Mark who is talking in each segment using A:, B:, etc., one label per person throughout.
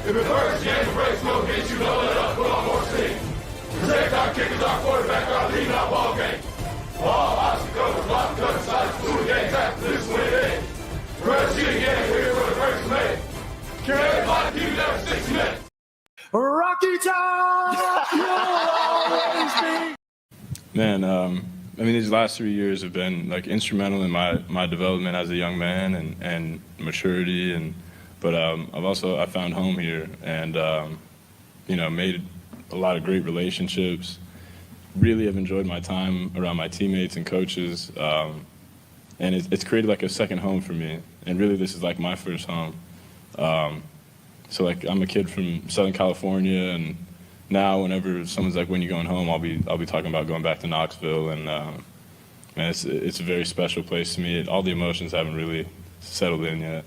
A: If it hurts, you ain't breaks, no hits, you know it up, put on more steam. Projectile kickers, our quarterback, our leading our ball game. All obstacles, block, cut, sides, through the game, after this win it. First, you again, here for the first minute. Can everybody keep it there for 6 minutes?
B: Rocky Top!
C: Man, I mean, these last 3 years have been like instrumental in my development as a young man and maturity, but I found home here and made a lot of great relationships. Really have enjoyed my time around my teammates and coaches, and it's created like a second home for me. And really, this is like my first home. So like I'm a kid from Southern California, and now whenever someone's like, "When you going home?" I'll be talking about going back to Knoxville, and it's a very special place to me. All the emotions haven't really settled in yet.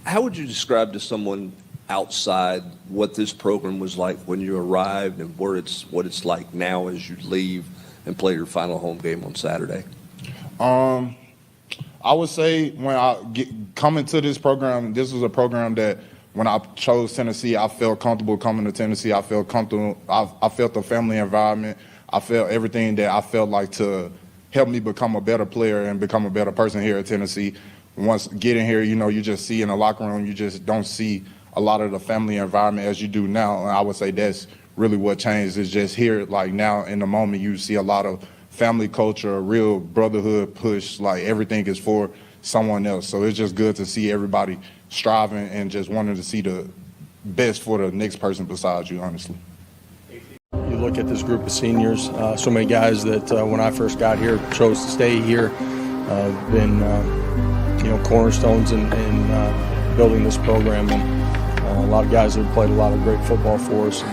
D: How would you describe to someone outside what this program was like when you arrived and what it's like now as you leave and play your final home game on Saturday?
E: I would say when coming to this program, this was a program that when I chose Tennessee, I felt comfortable coming to Tennessee. I felt comfortable. I felt the family environment. I felt everything that I felt like to help me become a better player and become a better person here at Tennessee. Once getting here, you just see in the locker room, you just don't see a lot of the family environment as you do now. And I would say that's really what changed. Is just here, like now in the moment, you see a lot of family culture, a real brotherhood push, like everything is for someone else. So it's just good to see everybody striving and just wanting to see the best for the next person besides you, honestly.
F: You look at this group of seniors, so many guys that when I first got here chose to stay here, been cornerstones in building this program, and a lot of guys that have played a lot of great football for us.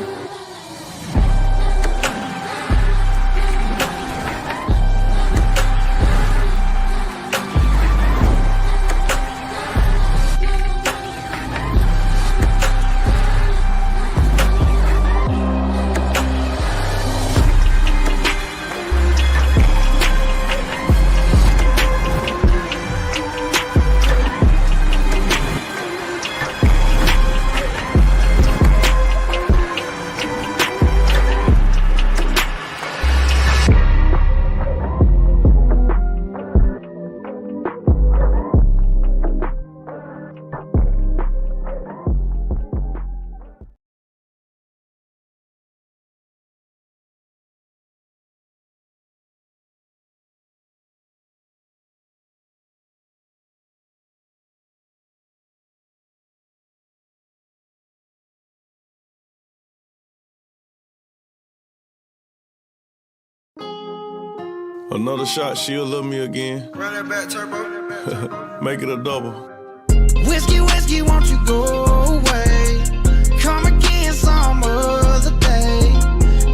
G: Another shot, she'll love me again.
H: Run that back, turbo.
G: Make it a double.
H: Whiskey, whiskey, won't you go away? Come again some other day.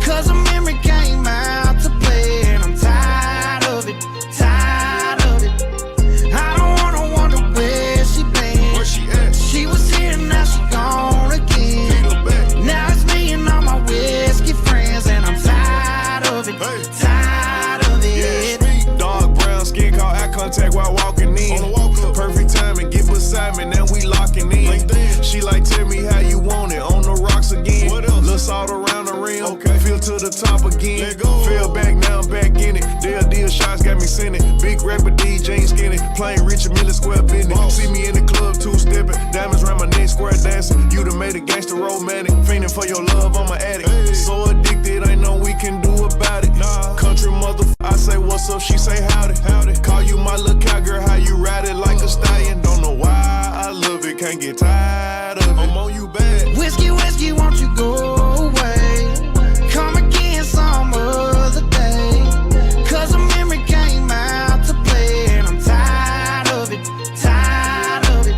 H: 'Cause a memory came out to play, and I'm tired of it, tired of it. I don't wanna wonder where she been.
G: Where she at?
H: She was here, now she gone again. Now it's me and all my whiskey friends, and I'm tired of it, tired of it.
G: Yeah, dark brown skin, caught eye contact while walking in. Perfect timing, get beside me, now we locking in. She like, tell me how you want it, on the rocks again. Little salt around the rim, feel to the top again. Fell back, now I'm back in it. Deal shots got me sending. Big rapper DJ ain't skinny, playing Richard Mille square business. See me in the club, two-stepping, diamonds around my neck, square dancing. You done made a gangster romantic, fiending for your love, I'm an addict. So addicted, ain't no we can do about it. Country motherfucker, I say what's up, she say howdy. Call you my little cowgirl, how you ride it like a stallion. Don't know why I love it, can't get tired of it. I'm on you bad.
H: Whiskey, whiskey, won't you go away? Come again some other day. 'Cause a memory came out to play, and I'm tired of it, tired of it.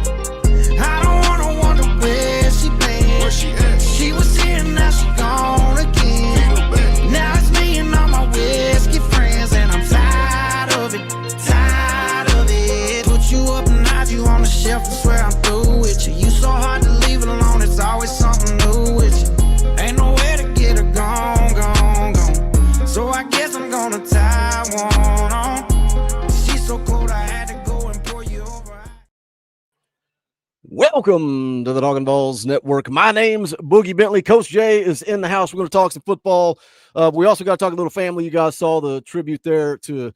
H: I don't wanna wonder where she been.
G: Where she at?
H: She was here, now she gone again. Now it's me and all my whiskey friends, and I'm tired of it, tired of it. Put you up and hide you on the shelf, I swear I'm through with you. You so hard to
I: Welcome to the Talkin VAWLS Network. My name's Boogie Bentley. Coach Jay is in the house. We're going to talk some football. We also got to talk a little family. You guys saw the tribute there to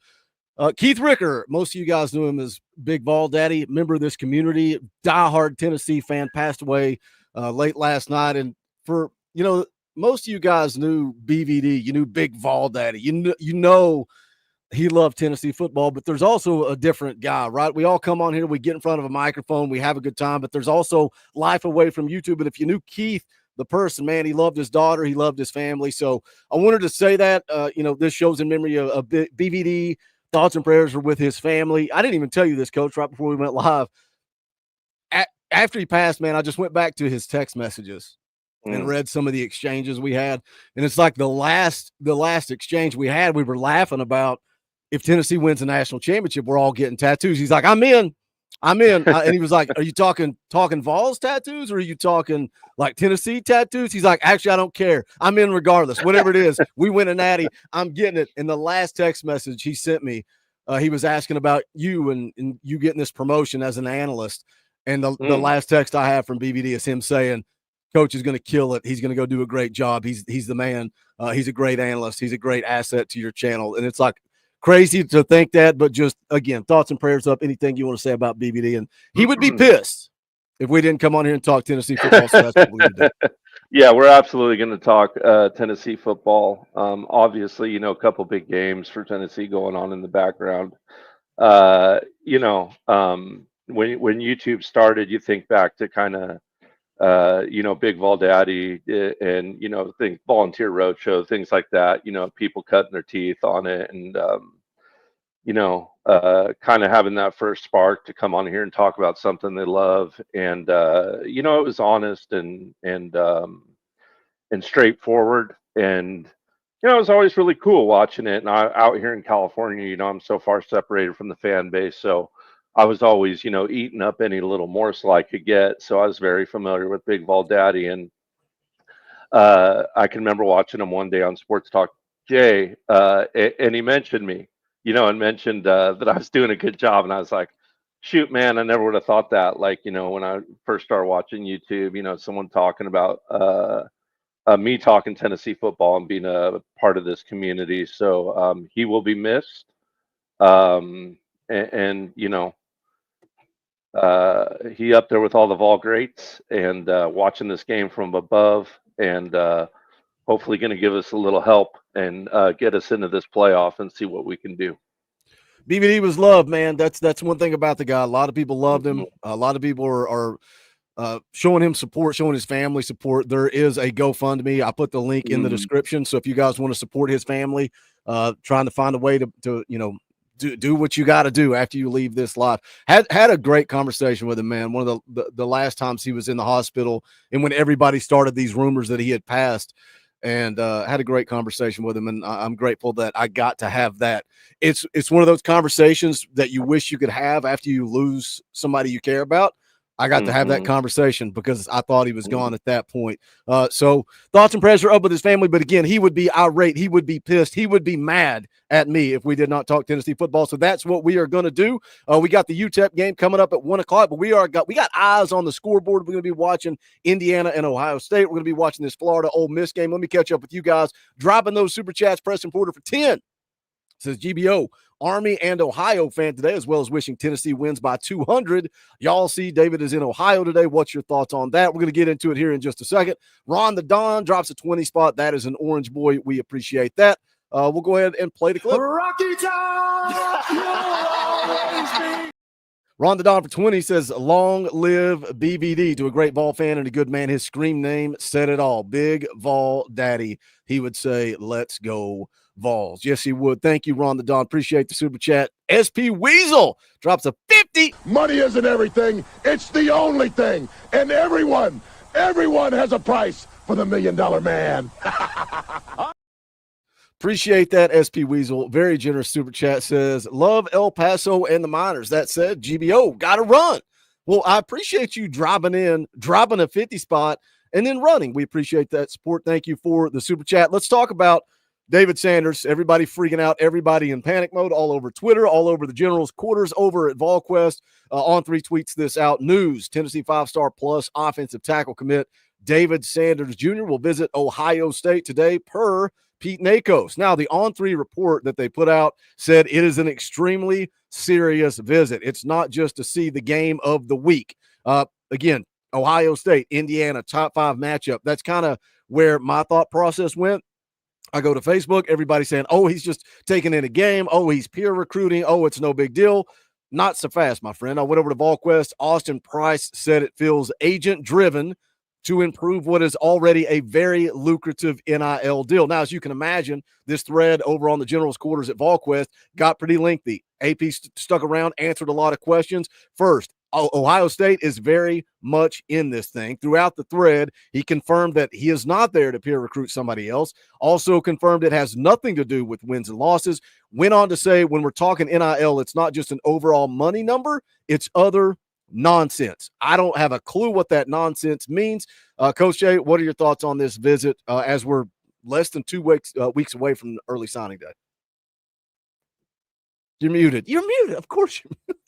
I: Keith Ricker. Most of you guys knew him as Big Vol Daddy, member of this community, diehard Tennessee fan, passed away late last night. And for, most of you guys knew BVD. You knew Big Vol Daddy. You know he loved Tennessee football, but there's also a different guy, right? We all come on here, we get in front of a microphone, we have a good time, but there's also life away from YouTube. And if you knew Keith, the person, man, he loved his daughter, he loved his family. So I wanted to say that, this show's in memory of BVD. Thoughts and prayers are with his family. I didn't even tell you this, Coach, right before we went live. After he passed, man, I just went back to his text messages and read some of the exchanges we had. And it's like the last exchange we had, we were laughing about if Tennessee wins the national championship, we're all getting tattoos. He's like, I'm in. And he was like, are you talking Vols tattoos, or are you talking like Tennessee tattoos? He's like, actually, I don't care. I'm in regardless. Whatever it is, we win a natty, I'm getting it. In the last text message he sent me, he was asking about you and you getting this promotion as an analyst. And the last text I have from BVD is him saying, Coach is going to kill it. He's going to go do a great job. He's the man. He's a great analyst. He's a great asset to your channel. And it's like, crazy to think that, but just, again, thoughts and prayers up. Anything you want to say about BVD? And he would be pissed if we didn't come on here and talk Tennessee football. So that's what we're going to do.
J: Yeah, we're absolutely going to talk Tennessee football. Obviously, a couple big games for Tennessee going on in the background. When YouTube started, you think back to kind of Big Vol Daddy and, think Volunteer Roadshow, things like that, people cutting their teeth on it and, kind of having that first spark to come on here and talk about something they love. And, it was honest and straightforward. And, it was always really cool watching it. And out here in California, I'm so far separated from the fan base. So I was always, eating up any little morsel I could get. So I was very familiar with Big Vol Daddy. And I can remember watching him one day on Sports Talk Jay, and he mentioned me, and mentioned that I was doing a good job. And I was like, shoot, man, I never would have thought that. Like, when I first started watching YouTube, someone talking about me talking Tennessee football and being a part of this community. So he will be missed. He up there with all the Vol greats, and watching this game from above, and hopefully going to give us a little help and get us into this playoff and see what we can do.
I: BVD was loved, man. That's one thing about the guy. A lot of people loved him. A lot of people are showing him support, showing his family support. There is a GoFundMe. I put the link in the description. So if you guys want to support his family, trying to find a way to do what you got to do after you leave this life. Had a great conversation with him, man. One of the last times he was in the hospital, and when everybody started these rumors that he had passed, and had a great conversation with him. And I'm grateful that I got to have that. It's one of those conversations that you wish you could have after you lose somebody you care about. I got to have that conversation because I thought he was gone at that point. So thoughts and prayers are up with his family. But again, he would be irate. He would be pissed. He would be mad at me if we did not talk Tennessee football. So that's what we are going to do. We got the UTEP game coming up at 1 o'clock, but we got eyes on the scoreboard. We're going to be watching Indiana and Ohio State. We're going to be watching this Florida Ole Miss game. Let me catch up with you guys. Dropping those super chats. Preston Porter for 10. Says GBO, Army and Ohio fan today, as well as wishing Tennessee wins by 200. Y'all see David is in Ohio today. What's your thoughts on that? We're going to get into it here in just a second. Ron the Don drops a 20 spot. That is an orange boy. We appreciate that. We'll go ahead and play the clip.
B: Rocky Top!
I: Ron the Don for 20 says, long live BVD. To a great Vol fan and a good man, his scream name said it all. Big Vol Daddy. He would say, let's go Vols. Yes, he would. Thank you, Ron the Don. Appreciate the super chat. SP Weasel drops a 50.
A: Money isn't everything. It's the only thing. And everyone has a price for the $1 million man.
I: Appreciate that, SP Weasel. Very generous super chat. Says, love El Paso and the Miners. That said, GBO, got to run. Well, I appreciate you dropping a 50 spot, and then running. We appreciate that support. Thank you for the super chat. Let's talk about David Sanders, everybody freaking out, everybody in panic mode all over Twitter, all over the general's quarters, over at VolQuest. On3 tweets this out. News, Tennessee 5-star plus offensive tackle commit David Sanders Jr. will visit Ohio State today per Pete Nakos. Now, the On3 report that they put out said it is an extremely serious visit. It's not just to see the game of the week. Again, Ohio State, Indiana, top 5 matchup. That's kind of where my thought process went. I go to Facebook, everybody saying, oh, he's just taking in a game. Oh, he's peer recruiting. Oh, it's no big deal. Not so fast, my friend. I went over to VolQuest. Austin Price said it feels agent-driven to improve what is already a very lucrative NIL deal. Now, as you can imagine, this thread over on the general's quarters at VolQuest got pretty lengthy. AP stuck around, answered a lot of questions. First, Ohio State is very much in this thing. Throughout the thread, he confirmed that he is not there to peer recruit somebody else. Also confirmed it has nothing to do with wins and losses. Went on to say, when we're talking NIL, it's not just an overall money number, it's other nonsense. I don't have a clue what that nonsense means. Coach Jay, what are your thoughts on this visit as we're less than 2 weeks away from early signing day? You're muted. You're muted. Of course you're muted.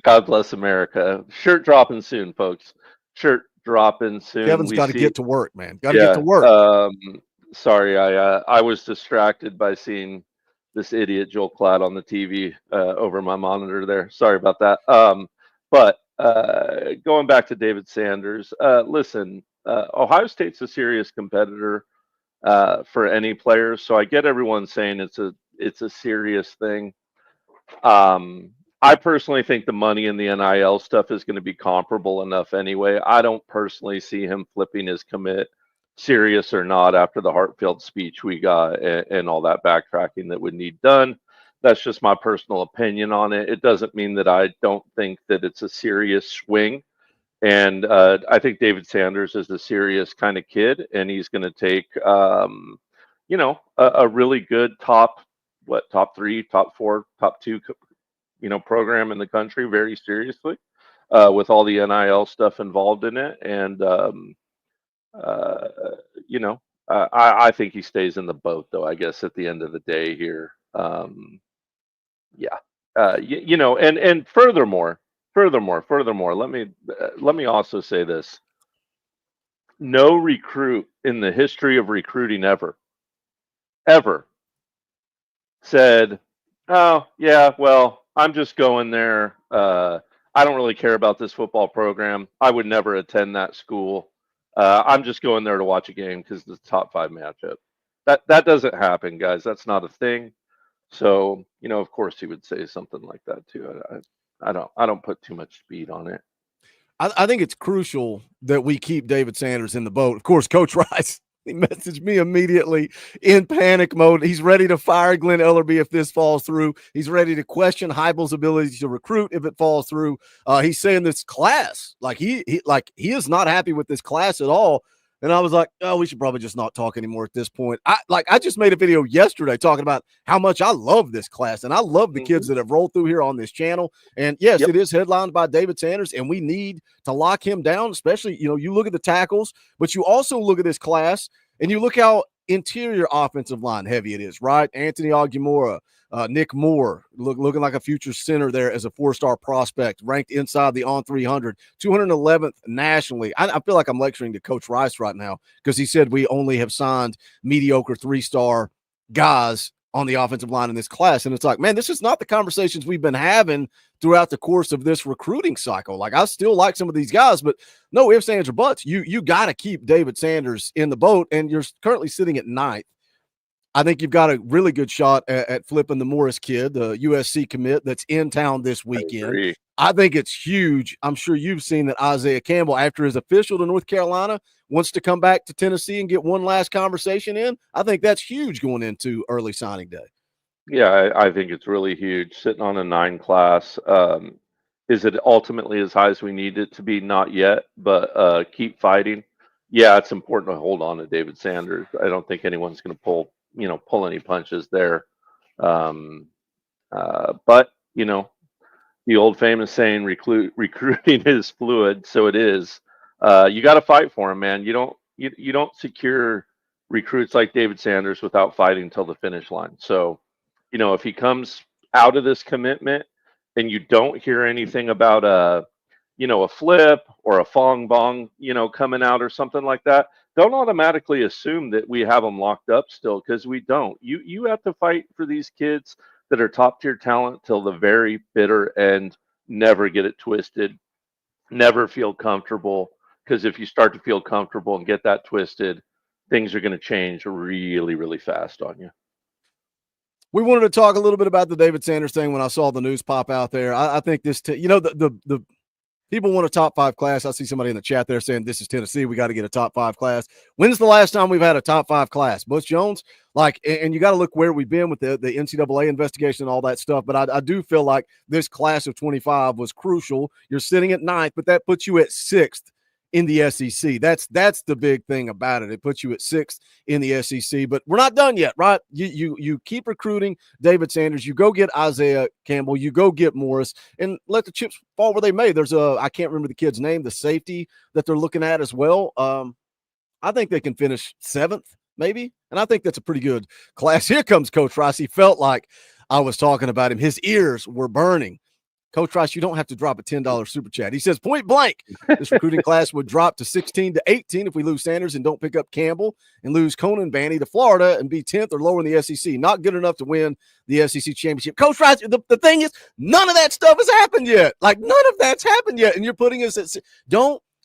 J: God bless America. Shirt dropping soon, folks. Shirt dropping soon.
I: Kevin's got to get to work, man. Got to
J: Yeah,
I: get to work.
J: Sorry, I was distracted by seeing this idiot Joel Klatt on the TV over my monitor there. Sorry about that. But going back to David Sanders, listen, Ohio State's a serious competitor for any player, so I get everyone saying it's a serious thing. I personally think the money in the NIL stuff is going to be comparable enough anyway. I don't personally see him flipping his commit, serious or not, after the heartfelt speech we got and all that backtracking that would need done. That's just my personal opinion on it. It doesn't mean that I don't think that it's a serious swing. And I think David Sanders is a serious kind of kid, and he's going to take, a really good top 3, top 4, top 2, program in the country very seriously, with all the NIL stuff involved in it. And, I think he stays in the boat, though, I guess, at the end of the day here. And furthermore, let me also say this. No recruit in the history of recruiting ever said, oh, yeah, well, I'm just going there. I don't really care about this football program. I would never attend that school. I'm just going there to watch a game because it's the top 5 matchup. That doesn't happen, guys. That's not a thing. So, of course he would say something like that too. I don't put too much speed on it.
I: I think it's crucial that we keep David Sanders in the boat. Of course, Coach Rice, he messaged me immediately in panic mode. He's ready to fire Glenn Ellerby if this falls through. He's ready to question Heupel's ability to recruit if it falls through. He's saying this class, he is not happy with this class at all. And I was like, oh, we should probably just not talk anymore at this point. I just made a video yesterday talking about how much I love this class, and I love the kids that have rolled through here on this channel. And yes, it is headlined by David Sanders, and we need to lock him down, especially, you look at the tackles, but you also look at this class and you look how interior offensive line heavy it is, right? Anthony Aguimora, Nick Moore, looking like a future center there as a 4-star prospect, ranked inside the on 300, 211th nationally. I feel like I'm lecturing to Coach Rice right now because he said we only have signed mediocre 3-star guys on the offensive line in this class. And it's like, man, this is not the conversations we've been having throughout the course of this recruiting cycle. Like, I still like some of these guys, but no ifs, ands, or buts. You got to keep David Sanders in the boat, and you're currently sitting at 9th. I think you've got a really good shot at flipping the Morris kid, the USC commit that's in town this weekend. I think it's huge. I'm sure you've seen that Isaiah Campbell, after his official to North Carolina, wants to come back to Tennessee and get one last conversation in. I think that's huge going into early signing day.
J: Yeah, I think it's really huge. Sitting on a 9 class. Is it ultimately as high as we need it to be? Not yet, but keep fighting. Yeah, it's important to hold on to David Sanders. I don't think anyone's going to pull any punches there. But, the old famous saying, recruiting is fluid. So it is. You got to fight for him, man. You you don't secure recruits like David Sanders without fighting till the finish line. So, if he comes out of this commitment and you don't hear anything about a flip or a fong bong, coming out or something like that, don't automatically assume that we have them locked up still, because we don't. You have to fight for these kids that are top tier talent till the very bitter end. Never get it twisted. Never feel comfortable, because if you start to feel comfortable and get that twisted, things are going to change really, really fast on you.
I: We wanted to talk a little bit about the David Sanders thing when I saw the news pop out there. I think this, the people want a top 5 class. I see somebody in the chat there saying this is Tennessee. We got to get a top 5 class. When's the last time we've had a top 5 class? Butch Jones? And you got to look where we've been with the NCAA investigation and all that stuff. But I do feel like this class of 25 was crucial. You're sitting at 9th, but that puts you at 6th in the SEC. That's the big thing about it. It puts you at 6th in the SEC, but we're not done yet, right? You keep recruiting David Sanders. You go get Isaiah Campbell. You go get Morris, and let the chips fall where they may. There's I can't remember the kid's name, the safety that they're looking at as well. I think they can finish 7th, maybe, and I think that's a pretty good class. Here comes Coach Rice. He felt like I was talking about him. His ears were burning. Coach Rice, you don't have to drop a $10 super chat. He says, point blank, this recruiting class would drop to 16 to 18 if we lose Sanders and don't pick up Campbell, and lose Conan Banny to Florida and be 10th or lower in the SEC. Not good enough to win the SEC championship. Coach Rice, the thing is, none of that stuff has happened yet. None of that's happened yet. And you're putting us at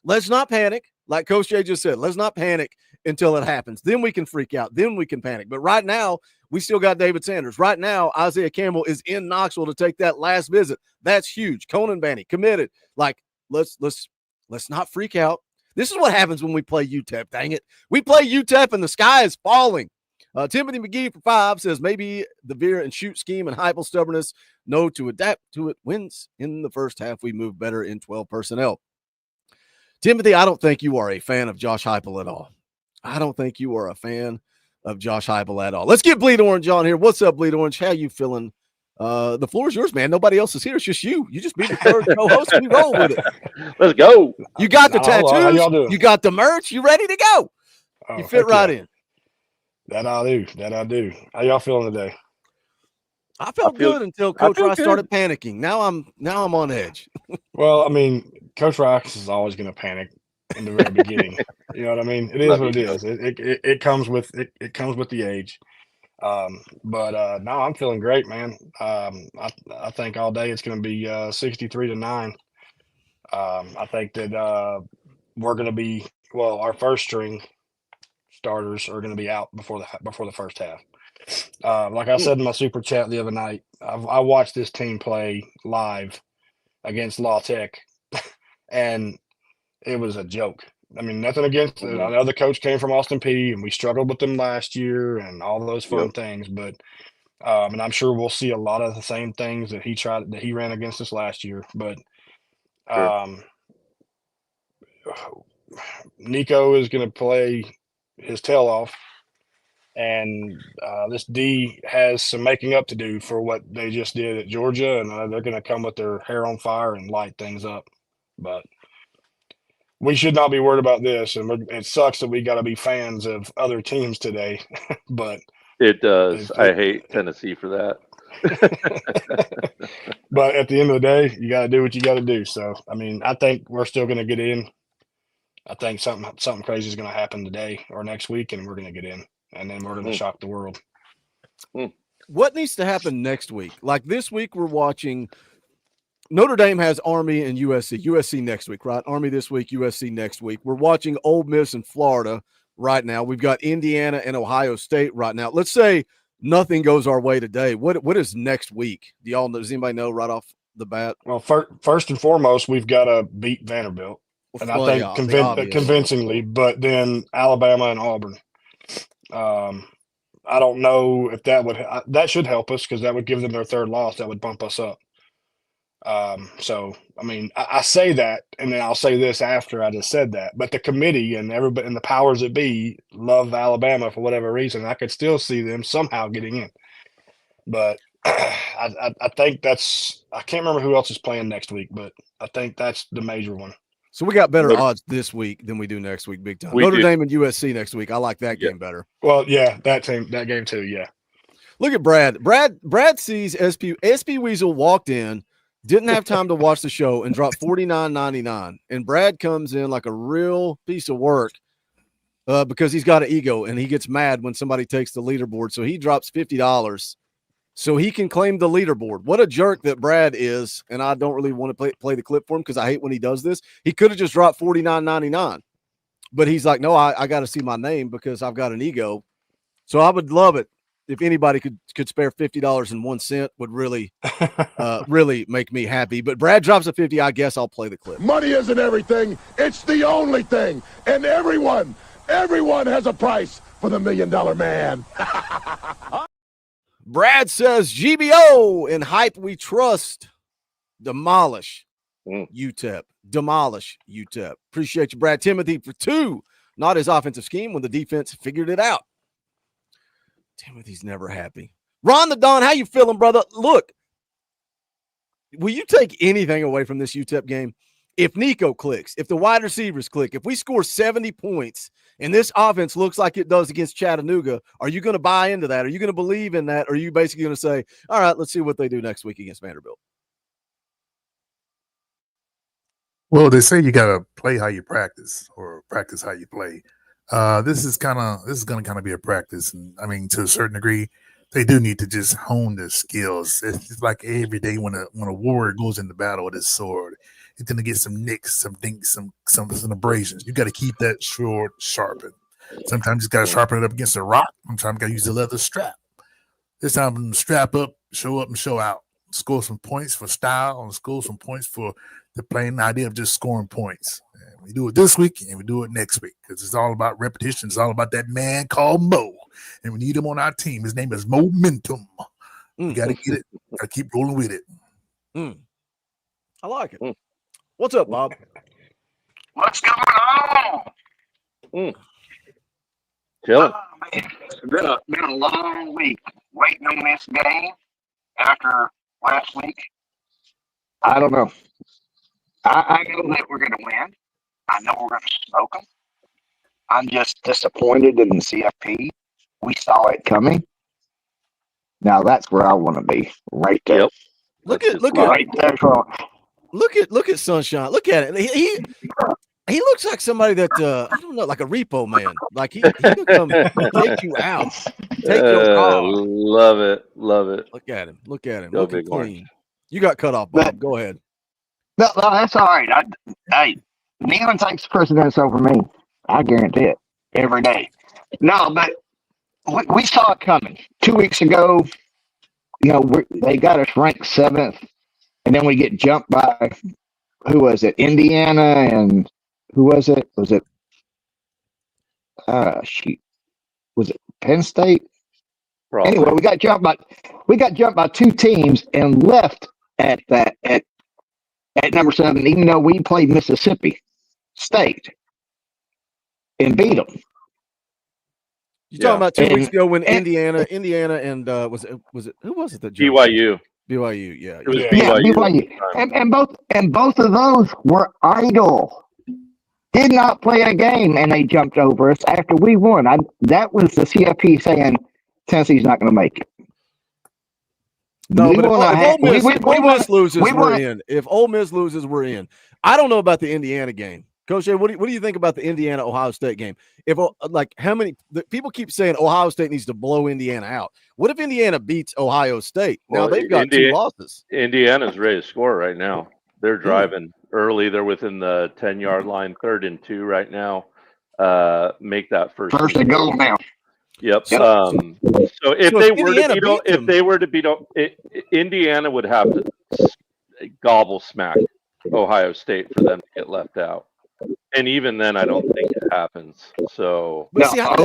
I: let's not panic. Like Coach Jay just said, let's not panic until it happens. Then we can freak out. Then we can panic. But right now, we still got David Sanders. Right now, Isaiah Campbell is in Knoxville to take that last visit. That's huge. Conan Banny committed. Let's not freak out. This is what happens when we play UTEP. Dang it, we play UTEP and the sky is falling. Timothy McGee for 5 says maybe the veer and shoot scheme and Heupel stubbornness. No, to adapt to it wins in the first half. We move better in 12 personnel. Timothy, I don't think you are a fan of Josh Heupel at all. I don't think you are a fan of Josh Heupel at all. Let's get Bleed Orange on here. What's up, Bleed Orange? How you feeling? The floor is yours, man. Nobody else is here. It's just you. You just be the third co-host. We roll with it.
J: Let's go.
I: You got the tattoos.
B: How y'all doing?
I: You got the merch. You ready to go? You fit right in.
B: That I do. How y'all feeling today?
I: I felt good until Coach Rice started panicking. Now I'm on edge.
B: Well, I mean, Coach Rice is always going to panic in the very beginning. You know what I mean? It is what it is. It comes with it comes with the age. But no, I'm feeling great, man. I think all day it's going to be 63-9. I think that we're going to be our first string starters are going to be out before the first half. Like I said in my super chat the other night, I watched this team play live against La Tech, and it was a joke. I mean, nothing against it. I know the coach came from Austin Peay, and we struggled with them last year and all those fun things. But and I'm sure we'll see a lot of the same things that he ran against us last year. But Nico is going to play his tail off, and this D has some making up to do for what they just did at Georgia, and they're going to come with their hair on fire and light things up. But we should not be worried about this, and it sucks that we got to be fans of other teams today. But
J: it does. I hate Tennessee for that.
B: But at the end of the day, you got to do what you got to do. So, I mean, I think we're still going to get in. I think something crazy is going to happen today or next week, and we're going to get in, and then we're going to shock the world.
I: What needs to happen next week? Like this week, we're watching. Notre Dame has Army and USC. USC next week, right? Army this week, USC next week. We're watching Ole Miss and Florida right now. We've got Indiana and Ohio State right now. Let's say nothing goes our way today. What is next week? Does anybody know right off the bat?
B: Well, first and foremost, we've got to beat Vanderbilt, and I think convincingly. But then Alabama and Auburn. I don't know if that should help us, because that would give them their third loss. That would bump us up. So, I mean, I say that, and then I'll say this after I just said that, but the committee and everybody and the powers that be love Alabama for whatever reason. I could still see them somehow getting in, but I think I can't remember who else is playing next week, but I think that's the major one.
I: So we got better
J: Notre-
I: odds this week than we do next week, big time.
J: We
I: Notre
J: do.
I: Dame and USC next week. I like that
J: Yeah.
I: game better.
B: Well, yeah, that game too. Yeah.
I: Look at Brad. Brad sees SP Weasel walked in, didn't have time to watch the show, and dropped $49.99. And Brad comes in like a real piece of work because he's got an ego and he gets mad when somebody takes the leaderboard. So he drops $50 so he can claim the leaderboard. What a jerk that Brad is. And I don't really want to play the clip for him because I hate when he does this. He could have just dropped $49.99. But he's like, no, I got to see my name because I've got an ego. So I would love it if anybody could spare $50.01 would really really make me happy. But Brad drops a 50. I guess I'll play the clip.
A: Money isn't everything. It's the only thing. And everyone has a price for the $1 million man.
I: Brad says GBO in hype we trust. Demolish UTEP. Demolish UTEP. Appreciate you, Brad. Timothy for 2. Not his offensive scheme when the defense figured it out. Timothy's never happy. Ron the Don, how you feeling, brother? Look, will you take anything away from this UTEP game? If Nico clicks, if the wide receivers click, if we score 70 points and this offense looks like it does against Chattanooga, are you going to buy into that? Are you going to believe in that? Or are you basically going to say, all right, let's see what they do next week against Vanderbilt?
K: Well, they say you got to play how you practice or practice how you play. This is going to kind of be a practice. And I mean, to a certain degree, they do need to just hone their skills. It's like every day when a warrior goes into battle with his sword, he's going to get some nicks, some dinks, some abrasions. You got to keep that sword sharpened. Sometimes you got to sharpen it up against a rock. Sometimes you got to use the leather strap. This time, strap up and show out. Score some points for style and score some points for the plain idea of just scoring points. And we do it this week and we do it next week because it's all about repetition. It's all about that man called Mo. And we need him on our team. His name is Momentum. We got to get it. Got to keep rolling with it.
I: I like it. What's up, Bob?
L: What's going on?
J: Chilling.
L: It's been a long week waiting on this game after last week. I don't know. I know that we're going to win. I know we're going to smoke them. I'm just disappointed in the CFP. We saw it coming. Now that's where I want to be, right there.
J: Yep.
I: Look
L: Right there, Sean.
I: Look at Sunshine. Look at it. He looks like somebody that I don't know, like a repo man. Like he could come take you out, take your car.
J: Love it.
I: Look at him.
J: Go
I: Looking
J: Big
I: clean.
J: Orange.
I: You got cut off, Bob. Go ahead.
L: No, that's all right. Hey, Nealon takes precedence over me. I guarantee it every day. No, but we saw it coming 2 weeks ago. You know, they got us ranked 7th, and then we get jumped by who was it? Indiana and who was it? Was it? Was it Penn State?
J: Probably.
L: Anyway, we got jumped by 2 teams and left at number 7, even though we played Mississippi State and beat them.
I: You talking about 2 weeks ago when Indiana and was it who was it that jumped? BYU, yeah.
J: It was
L: BYU. And both of those were idle. Did not play a game, and they jumped over us after we won. That was the CFP saying Tennessee's not going to make it.
I: No, but if Ole Miss loses, we're in. If Ole Miss loses, we're in. I don't know about the Indiana game. Coach Jay, what do you think about the Indiana-Ohio State game? If how many people keep saying Ohio State needs to blow Indiana out? What if Indiana beats Ohio State? Now they've got 2 losses.
J: Indiana's ready to score right now. They're driving early. They're within the 10-yard line, 3rd and 2 right now. Make that first
L: and goal now.
J: Yep. So if they were to beat Indiana would have to gobble smack Ohio State for them to get left out. And even then, I don't think it happens. So,
I: but see, I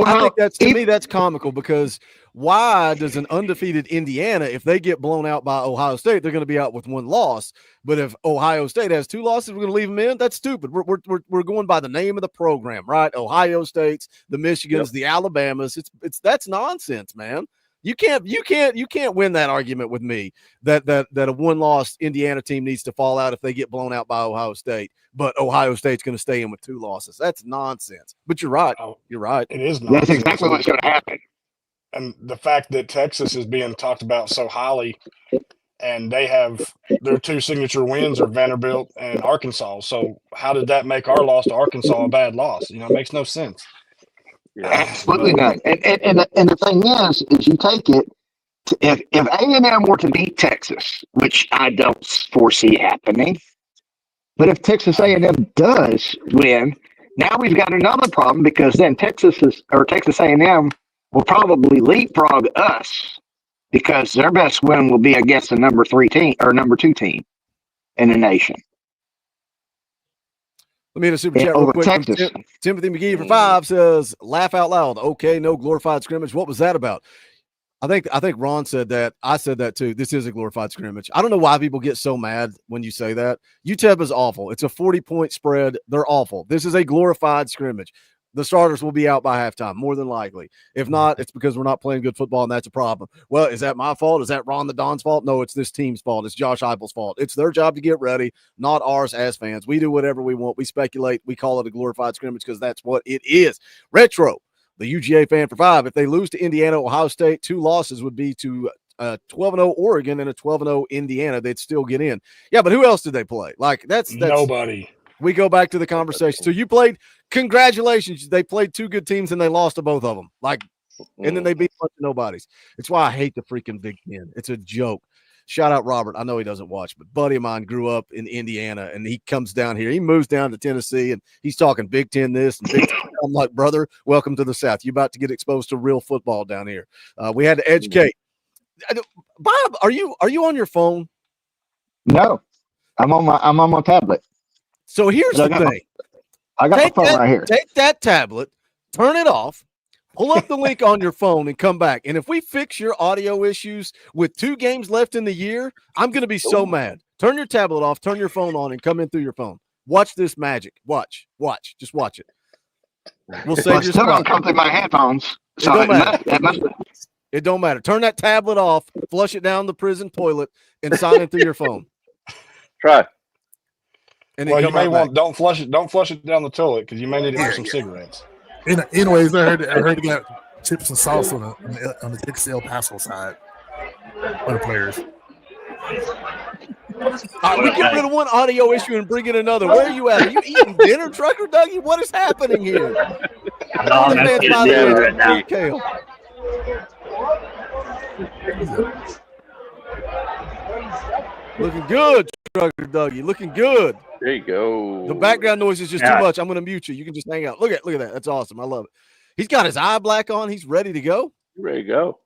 I: think that's comical because why does an undefeated Indiana, if they get blown out by Ohio State, they're going to be out with 1 loss. But if Ohio State has 2 losses, we're going to leave them in. That's stupid. We're going by the name of the program, right? Ohio State's, the Michigans, the Alabamas. That's nonsense, man. You can't win that argument with me that a one-loss Indiana team needs to fall out if they get blown out by Ohio State, but Ohio State's going to stay in with 2 losses. That's nonsense. But you're right. You're right.
B: It is nonsense.
L: That's exactly what's going to happen.
B: And the fact that Texas is being talked about so highly, and they have their 2 signature wins are Vanderbilt and Arkansas. So how did that make our loss to Arkansas a bad loss? It makes no sense.
J: Yeah.
L: Absolutely not. And the thing is you take it, if A&M were to beat Texas, which I don't foresee happening, but if Texas A&M does win, now we've got another problem, because then Texas A&M will probably leapfrog us, because their best win will be against the number 3 team or number 2 team in the nation.
I: Let me hit a super chat real quick. Timothy McGee for 5 says, laugh out loud. Okay, no glorified scrimmage. What was that about? I think Ron said that. I said that too. This is a glorified scrimmage. I don't know why people get so mad when you say that. UTEP is awful. It's a 40-point spread. They're awful. This is a glorified scrimmage. The starters will be out by halftime, more than likely. If not, it's because we're not playing good football, and that's a problem. Well, is that my fault? Is that Ron the Don's fault? No, it's this team's fault. It's Josh Heupel's fault. It's their job to get ready, not ours as fans. We do whatever we want. We speculate. We call it a glorified scrimmage because that's what it is. Retro, the UGA fan for 5. If they lose to Indiana, Ohio State, 2 losses would be to 12-0 Oregon and a 12-0 Indiana. They'd still get in. Yeah, but who else did they play? That's
B: nobody.
I: We go back to the conversation. So you played. Congratulations. They played 2 good teams and they lost to both of them. And then they beat a bunch of nobodies. It's why I hate the freaking Big Ten. It's a joke. Shout out Robert. I know he doesn't watch, but buddy of mine grew up in Indiana, and he comes down here. He moves down to Tennessee, and he's talking Big Ten this and Big Ten. I'm like, brother, welcome to the South. You're about to get exposed to real football down here. We had to educate. Bob, are you on your phone?
L: No, I'm on my tablet.
I: So here's the thing.
L: I got my phone right here.
I: Take that tablet, turn it off, pull up the link on your phone, and come back. And if we fix your audio issues with 2 games left in the year, I'm going to be so mad. Turn your tablet off, turn your phone on, and come in through your phone. Watch this magic. Watch. Just watch it. We'll save your
L: still going to come through my headphones.
I: So it don't matter. Turn that tablet off, flush it down the prison toilet, and sign in through your phone.
J: Try.
I: And
B: you may don't flush it down the toilet, because you may need it for some cigarettes.
K: Anyways, I heard you got chips and sauce on the Texas El Paso side. Other players.
I: We get rid of one audio issue and bring in another. Where are you at? Are you eating dinner, Trucker Dougie? What is happening here?
M: No, I'm not getting dinner right now.
I: Kale. Looking good, Trucker Dougie. Looking good.
J: There you go.
I: The background noise is just too much. I'm going to mute you. You can just hang out. Look at that. That's awesome. I love it. He's got his eye black on. He's ready to go.
J: Ready to go.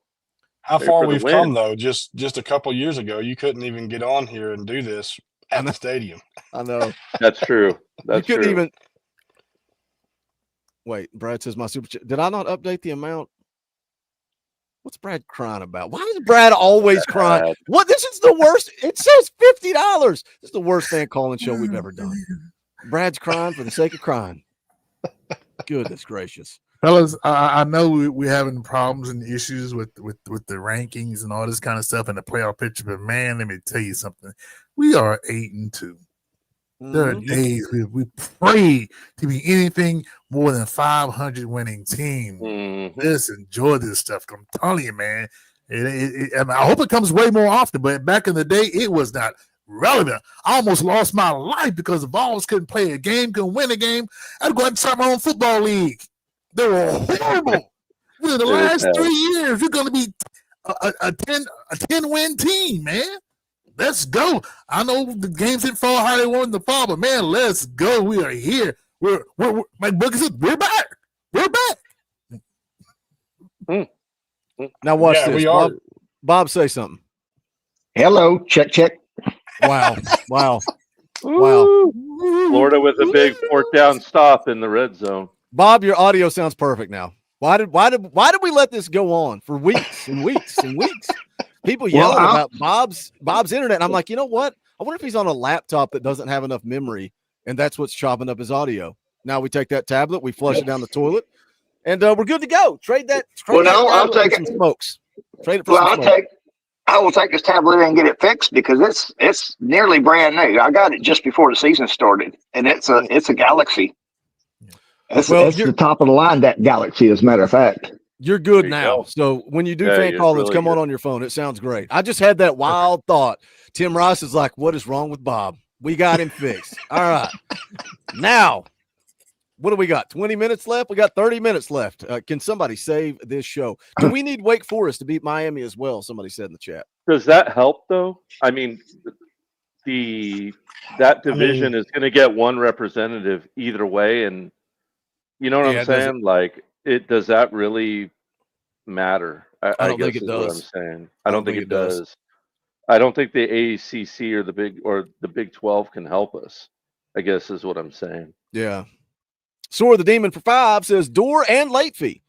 B: How far we've come, though. Just a couple years ago, you couldn't even get on here and do this at the stadium.
I: I know.
J: That's true.
I: You couldn't even. Wait, Brad says my super chat. Did I not update the amount? What's Brad crying about? Why is Brad always crying? What? This is the worst. It says $50. This is the worst fan calling show we've ever done. Brad's crying for the sake of crying. Goodness gracious.
K: Fellas, I know we're having problems and issues with the rankings and all this kind of stuff in the playoff picture, but man, let me tell you something. We are 8-2. There are days we pray to be anything more than 500 winning team. Let's enjoy this stuff. I'm telling you, man. I hope it comes way more often, but back in the day, it was not relevant. I almost lost my life because the Vols couldn't play a game, couldn't win a game. I'd go out and start my own football league. They were horrible. Within the last 3 years, you're going to be a 10-win team, man. Let's go. I know the games didn't fall how they wanted to fall, but man, let's go. We are here. We're like Boogie said, we're back. We're back.
I: Now watch this. We are. Bob, say something.
L: Hello. Check.
I: Wow.
J: Florida with a big 4th down stop in the red zone.
I: Bob, your audio sounds perfect now. Why did we let this go on for weeks and weeks and weeks? People yelling about Bob's internet. And I'm like, you know what? I wonder if he's on a laptop that doesn't have enough memory, and that's what's chopping up his audio. Now we take that tablet, we flush it down the toilet, and we're good to go. Trade that.
L: I'll take
I: some smokes. Trade it for
L: Well,
I: some smoke.
L: I will take this tablet and get it fixed because it's nearly brand new. I got it just before the season started, and it's a Galaxy. It's the top of the line, that Galaxy, as a matter of fact.
I: You're good now. So when you do fan call-ins, come on your phone. It sounds great. I just had that wild thought. Tim Rice is like, what is wrong with Bob? We got him fixed. All right. Now, what do we got? 20 minutes left? We got 30 minutes left. Can somebody save this show? Do we need Wake Forest to beat Miami as well? Somebody said in the chat.
J: Does that help, though? I mean, that division is going to get one representative either way, and you know what I'm saying? Like, does that really matter? I don't think it does. What I'm saying. I don't think it does. I don't think the ACC or the Big 12 can help us, I guess is what I'm saying.
I: Yeah. Soar the Demon for 5 says door and late fee.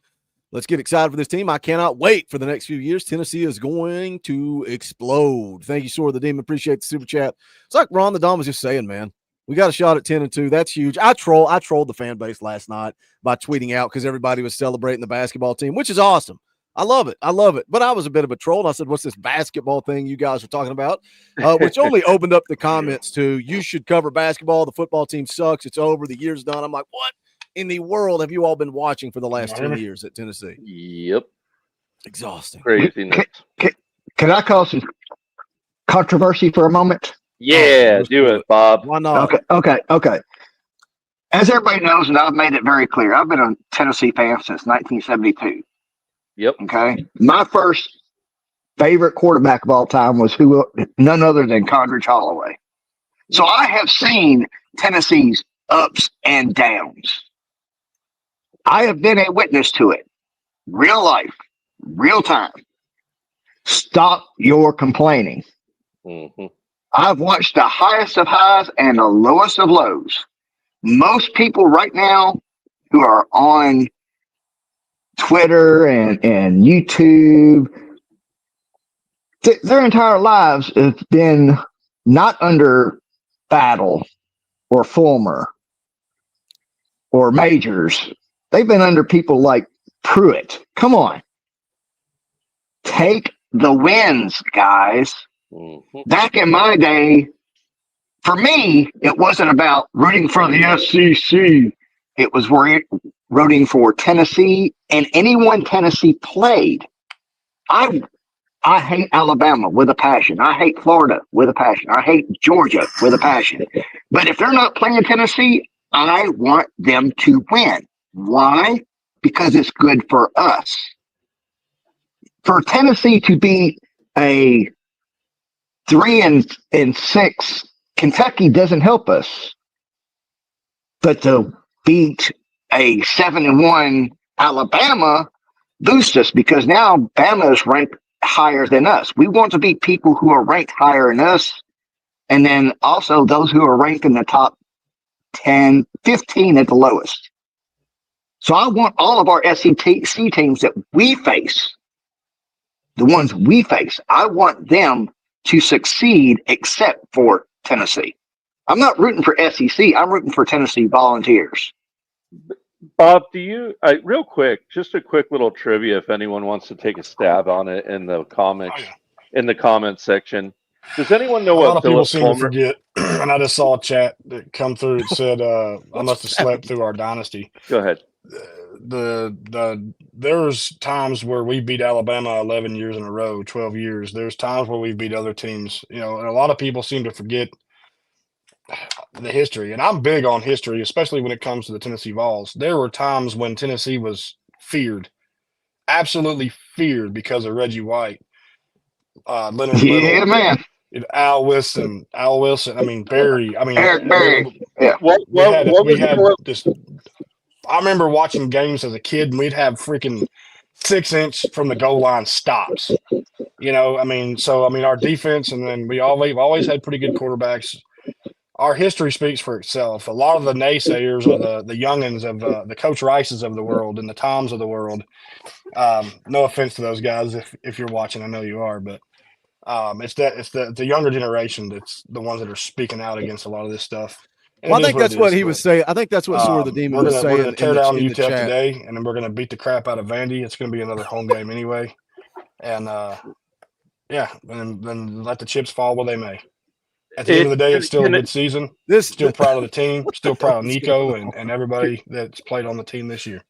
I: Let's get excited for this team. I cannot wait for the next few years. Tennessee is going to explode. Thank you, Soar the Demon. Appreciate the super chat. It's like Ron the Dom was just saying, man. We got a shot at 10-2. That's huge. I trolled the fan base last night by tweeting out because everybody was celebrating the basketball team, which is awesome. I love it. But I was a bit of a troll. And I said, what's this basketball thing you guys are talking about? Which only opened up the comments to, you should cover basketball. The football team sucks. It's over. The year's done. I'm like, what in the world have you all been watching for the last 2 years at Tennessee?
J: Yep.
I: Exhausting.
J: Craziness.
L: Can I cause some controversy for a moment?
J: Yeah, do it, Bob.
I: Why not?
L: Okay. As everybody knows, and I've made it very clear, I've been a Tennessee fan since 1972.
J: Yep.
L: Okay. My first favorite quarterback of all time was none other than Condredge Holloway. So I have seen Tennessee's ups and downs. I have been a witness to it. Real life, real time. Stop your complaining.
J: Mm-hmm.
L: I've watched the highest of highs and the lowest of lows. Most people right now who are on Twitter and YouTube, their entire lives have been not under Battle or Fulmer or Majors. They've been under people like Pruitt. Come on. Take the wins, guys.
J: Mm-hmm.
L: Back in my day, for me, it wasn't about rooting for the SEC. It was rooting for Tennessee and anyone Tennessee played. I hate Alabama with a passion. I hate Florida with a passion. I hate Georgia with a passion. But if they're not playing Tennessee, I want them to win. Why? Because it's good for us. For Tennessee to be a 3-6, Kentucky doesn't help us. But to beat a 7-1 Alabama boosts us, because now Bama is ranked higher than us. We want to beat people who are ranked higher than us, and then also those who are ranked in the top 10, 15 at the lowest. So I want all of our SEC teams that we face, the ones we face, I want them to succeed except for Tennessee. I'm not rooting for SEC. I'm rooting for Tennessee Volunteers.
J: Bob, do you real quick, just a quick little trivia if anyone wants to take a stab on it in the comics, in the comment section. Does anyone know
B: a
J: what
B: lot of people
J: Philip
B: seem
J: Fulmer?
B: to forget? And I just saw a chat that come through. It said, "I must have slept through our dynasty."
J: Go ahead.
B: There's times where we beat Alabama 11 years in a row, 12 years. There's times where we beat other teams, and a lot of people seem to forget the history. And I'm big on history, especially when it comes to the Tennessee Vols. There were times when Tennessee was feared, absolutely feared, because of Reggie White, Leonard Little,
L: man.
B: Al Wilson. I mean, Barry. I mean,
L: Eric Berry. Yeah.
B: We had this. I remember watching games as a kid, and we'd have freaking 6-inch from the goal line stops. Our defense, and then we've always had pretty good quarterbacks. Our history speaks for itself. A lot of the naysayers are the youngins of the Coach Rices of the world and the Toms of the world. No offense to those guys if you're watching, I know you are, but it's the younger generation that's the ones that are speaking out against a lot of this stuff.
I: Well, I think that's what he was saying. I think that's what Soar the Demon was saying.
B: We're going to tear down UTEP today, and then we're going to beat the crap out of Vandy. It's going to be another home game anyway. and then let the chips fall where they may. At the end of the day, it's still a good season. Still proud of the team. Still proud of Nico and everybody that's played on the team this year.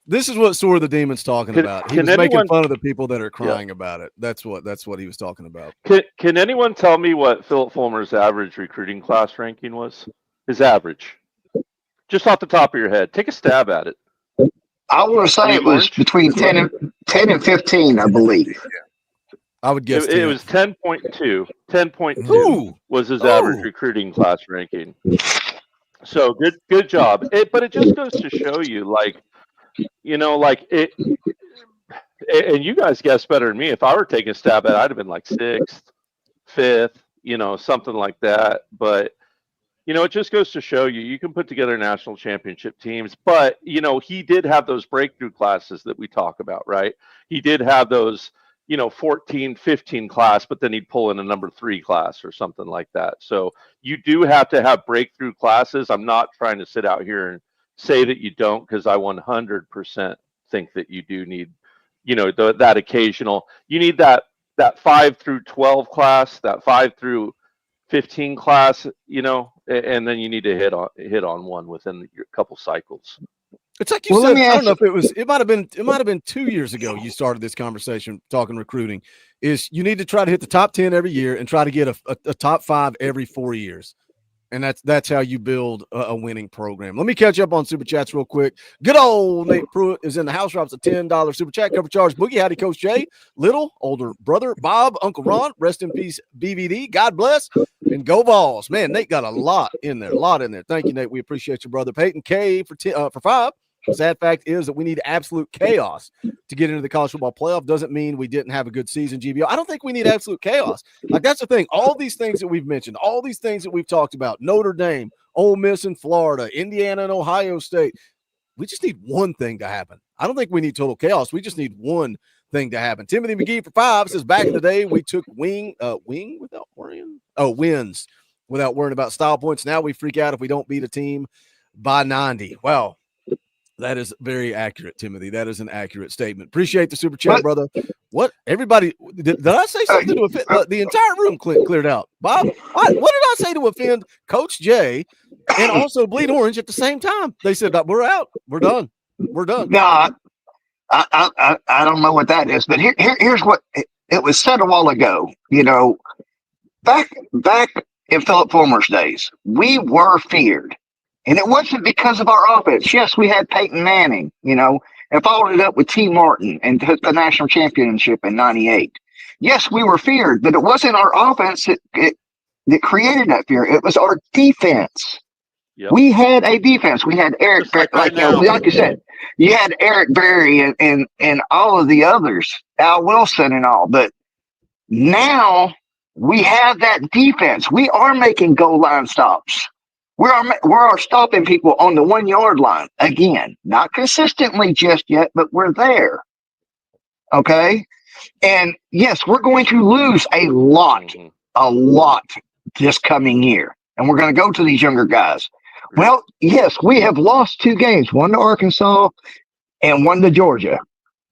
I: This is what Sword of the Demon's talking about. He was making fun of the people that are crying about it. That's what he was talking about.
J: Can anyone tell me what Philip Fulmer's average recruiting class ranking was? His average. Just off the top of your head. Take a stab at it.
L: I want to say it was between 10 and 15, I believe.
I: I would guess
J: it was 10.2. 10.2 was his average recruiting class ranking. So good job. But it just goes to show you, like, you know, like it, and you guys guess better than me. If I were taking a stab at it, I'd have been like 6th, 5th, you know, something like that. But, you know, it just goes to show you can put together national championship teams. But, you know, he did have those breakthrough classes that we talk about, right? He did have those, you know, 14, 15 class, but then he'd pull in a number 3 class or something like that. So you do have to have breakthrough classes. I'm not trying to sit out here and say that you don't, because I 100% think that you do need, you know, that occasional. You need that 5 through 12 class, that 5 through 15 class, you know, and then you need to hit on one within a couple cycles.
I: It's like you said. I don't know if it might have been 2 years ago you started this conversation talking recruiting. Is you need to try to hit the top 10 every year and try to get a top 5 every 4 years. And that's how you build a winning program. Let me catch up on Super Chats real quick. Good old Nate Pruitt is in the house. Drops a $10 Super Chat. Cover charge Boogie. Howdy, Coach Jay. Little, older brother, Bob, Uncle Ron. Rest in peace, BVD. God bless. And go Vols. Man, Nate got a lot in there. Thank you, Nate. We appreciate you, brother. Peyton K for 5. The sad fact is that we need absolute chaos to get into the college football playoff. Doesn't mean we didn't have a good season, GBO. I don't think we need absolute chaos. Like, that's the thing. All these things that we've mentioned, all these things that we've talked about, Notre Dame, Ole Miss and Florida, Indiana and Ohio State, we just need one thing to happen. I don't think we need total chaos. We just need one thing to happen. Timothy McGee for 5 says, back in the day, we took wins without worrying about style points. Now we freak out if we don't beat a team by 90. Wow. That is very accurate, Timothy. That is an accurate statement. Appreciate the Super Chat, brother. What? Everybody, did I say something to offend? The entire room cleared out. Bob, what did I say to offend Coach Jay and also Bleed Orange at the same time? They said, we're out. We're done. We're done.
L: No, I don't know what that is, but here's what it was said a while ago. You know, back in Philip Fulmer's days, we were feared. And it wasn't because of our offense. Yes, we had Peyton Manning, you know, and followed it up with T. Martin and took the national championship in 98. Yes, we were feared, but it wasn't our offense that created that fear. It was our defense. Yep. We had a defense. We had Eric, like you said, you had Eric Berry and all of the others, Al Wilson and all. But now we have that defense. We are making goal line stops. We are stopping people on the 1 yard line again, not consistently just yet, but we're there. Okay. And yes, we're going to lose a lot this coming year. And we're going to go to these younger guys. Well, yes, we have lost 2 games, one to Arkansas and one to Georgia.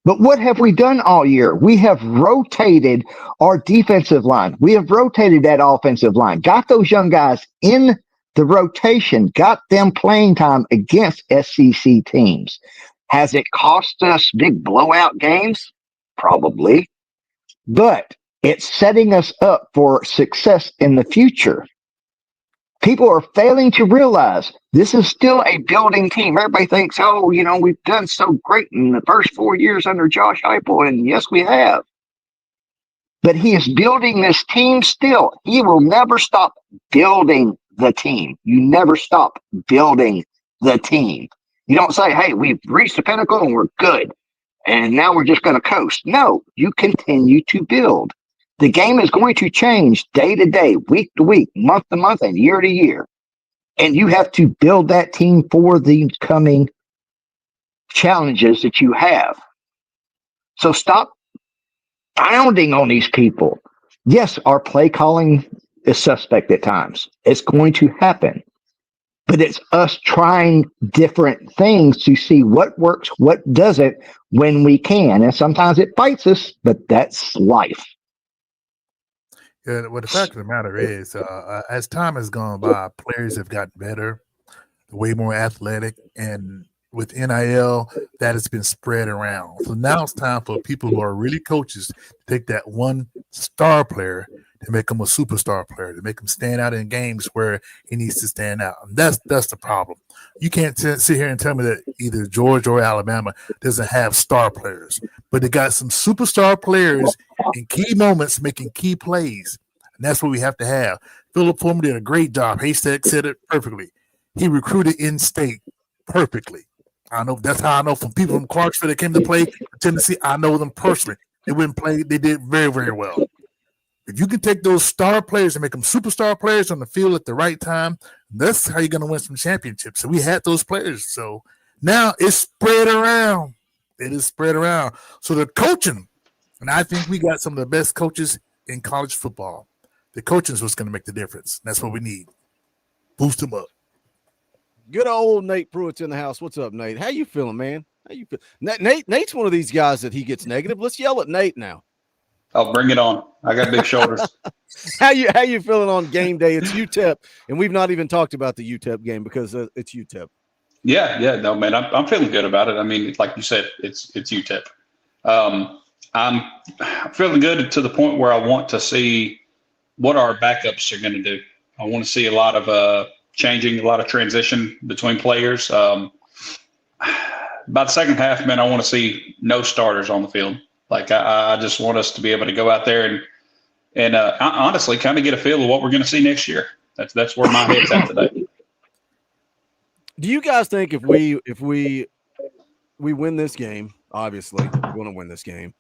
L: But what have we done all year? We have rotated our defensive line. We have rotated that offensive line, got those young guys in the rotation, got them playing time against SEC teams. Has it cost us big blowout games? Probably. But it's setting us up for success in the future. People are failing to realize this is still a building team. Everybody thinks, oh, you know, we've done so great in the first 4 years under Josh Heupel, and yes, we have. But he is building this team still. He will never stop building the team. You never stop building the team. You don't say, hey, we've reached the pinnacle and we're good, and now we're just going to coast. No, you continue to build. The game is going to change day to day, week to week, month to month, and year to year. And you have to build that team for the coming challenges that you have. So stop pounding on these people. Yes, our play calling is suspect at times. It's going to happen. But it's us trying different things to see what works, what doesn't, when we can. And sometimes it bites us, but that's life.
K: Yeah, well, the fact of the matter is, as time has gone by, players have gotten better, way more athletic, and with NIL, that has been spread around. So now it's time for people who are really coaches to take that one star player to make him a superstar player, to make him stand out in games where he needs to stand out. And that's the problem. You can't sit here and tell me that either Georgia or Alabama doesn't have star players, but they got some superstar players in key moments making key plays. And that's what we have to have. Philip Fulmer did a great job. Haystack said it perfectly. He recruited in-state perfectly. I know that's how I know from people from Clarksville that came to play for Tennessee. I know them personally. They wouldn't play. They did very, very well. If you can take those star players and make them superstar players on the field at the right time, that's how you're going to win some championships. So we had those players. So now it's spread around. It is spread around. So the coaching, and I think we got some of the best coaches in college football. The coaching is what's going to make the difference. That's what we need. Boost them up.
I: Good old Nate Pruitt's in the house. What's up, Nate? How you feeling, man? How you feel? Nate's one of these guys that he gets negative. Let's yell at Nate now.
N: I'll bring it on. I got big shoulders.
I: How you feeling on game day? It's UTEP, and we've not even talked about the UTEP game because it's UTEP.
N: Yeah, no, man, I'm feeling good about it. I mean, like you said, it's UTEP. I'm feeling good to the point where I want to see what our backups are going to do. I want to see a lot of changing, a lot of transition between players. By the second half, man, I want to see no starters on the field. Like I just want us to be able to go out there and honestly kind of get a feel of what we're going to see next year. That's where my head's at today.
I: Do you guys think if we win this game, obviously we're going to win this game,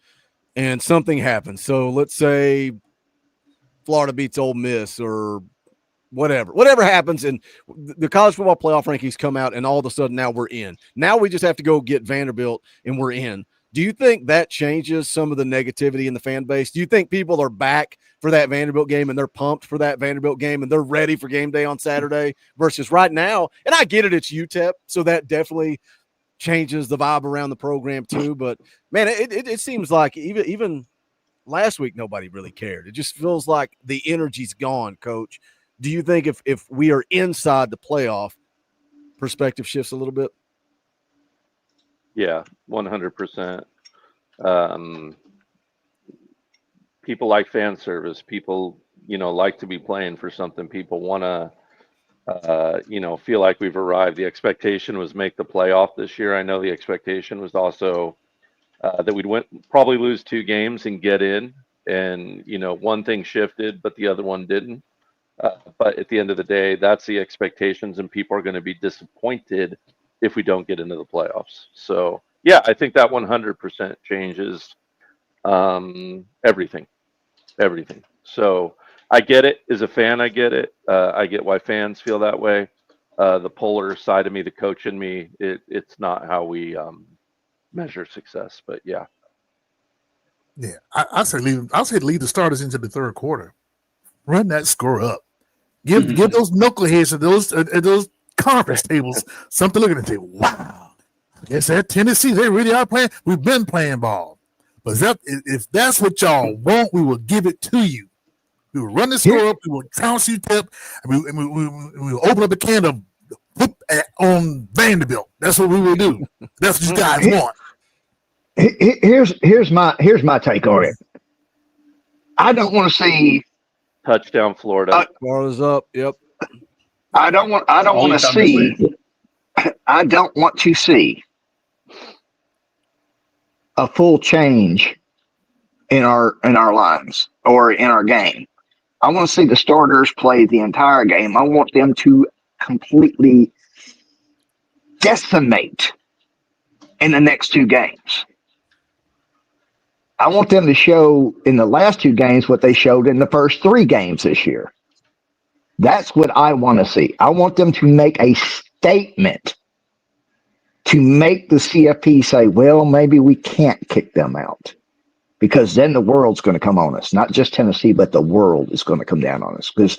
I: and something happens? So let's say Florida beats Ole Miss or whatever happens, and the college football playoff rankings come out, and all of a sudden now we're in. Now we just have to go get Vanderbilt, and we're in. Do you think that changes some of the negativity in the fan base? Do you think people are back for that Vanderbilt game and they're pumped for that Vanderbilt game and they're ready for game day on Saturday versus right now? And I get it, it's UTEP, so that definitely changes the vibe around the program too. But, man, it seems like even last week nobody really cared. It just feels like the energy's gone, Coach. Do you think if we are inside the playoff, perspective shifts a little bit?
J: Yeah, 100%. People like fan service. People, like to be playing for something. People want to, feel like we've arrived. The expectation was make the playoff this year. I know the expectation was also that we'd probably lose 2 games and get in. And, one thing shifted, but the other one didn't. But at the end of the day, that's the expectations, and people are going to be disappointed if we don't get into the playoffs. So, yeah, I think that 100% changes everything. So I get it. As a fan, I get it. I get why fans feel that way. The polar side of me, the coach in me, it's not how we measure success. But, yeah.
K: Yeah, I say lead the starters into the third quarter. Run that score up. Give those knuckleheads at those conference tables something to look at and say, wow, I guess that Tennessee, they really are playing. We've been playing ball. But if that's what y'all want, we will give it to you. We will run the score up. We will trounce UTEP, and we will open up a can of whoop on Vanderbilt. That's what we will do. That's what you guys want.
L: Here's my take on it. I don't want to see
J: touchdown Florida.
I: Florida's up. Yep.
L: I don't want to see a full change in our lines or in our game. I want to see the starters play the entire game. I want them to completely decimate in the next 2 games. I want them to show in the last 2 games what they showed in the first 3 games this year. That's what I want to see. I want them to make a statement to make the CFP say, well, maybe we can't kick them out, because then the world's going to come on us. Not just Tennessee, but the world is going to come down on us. Because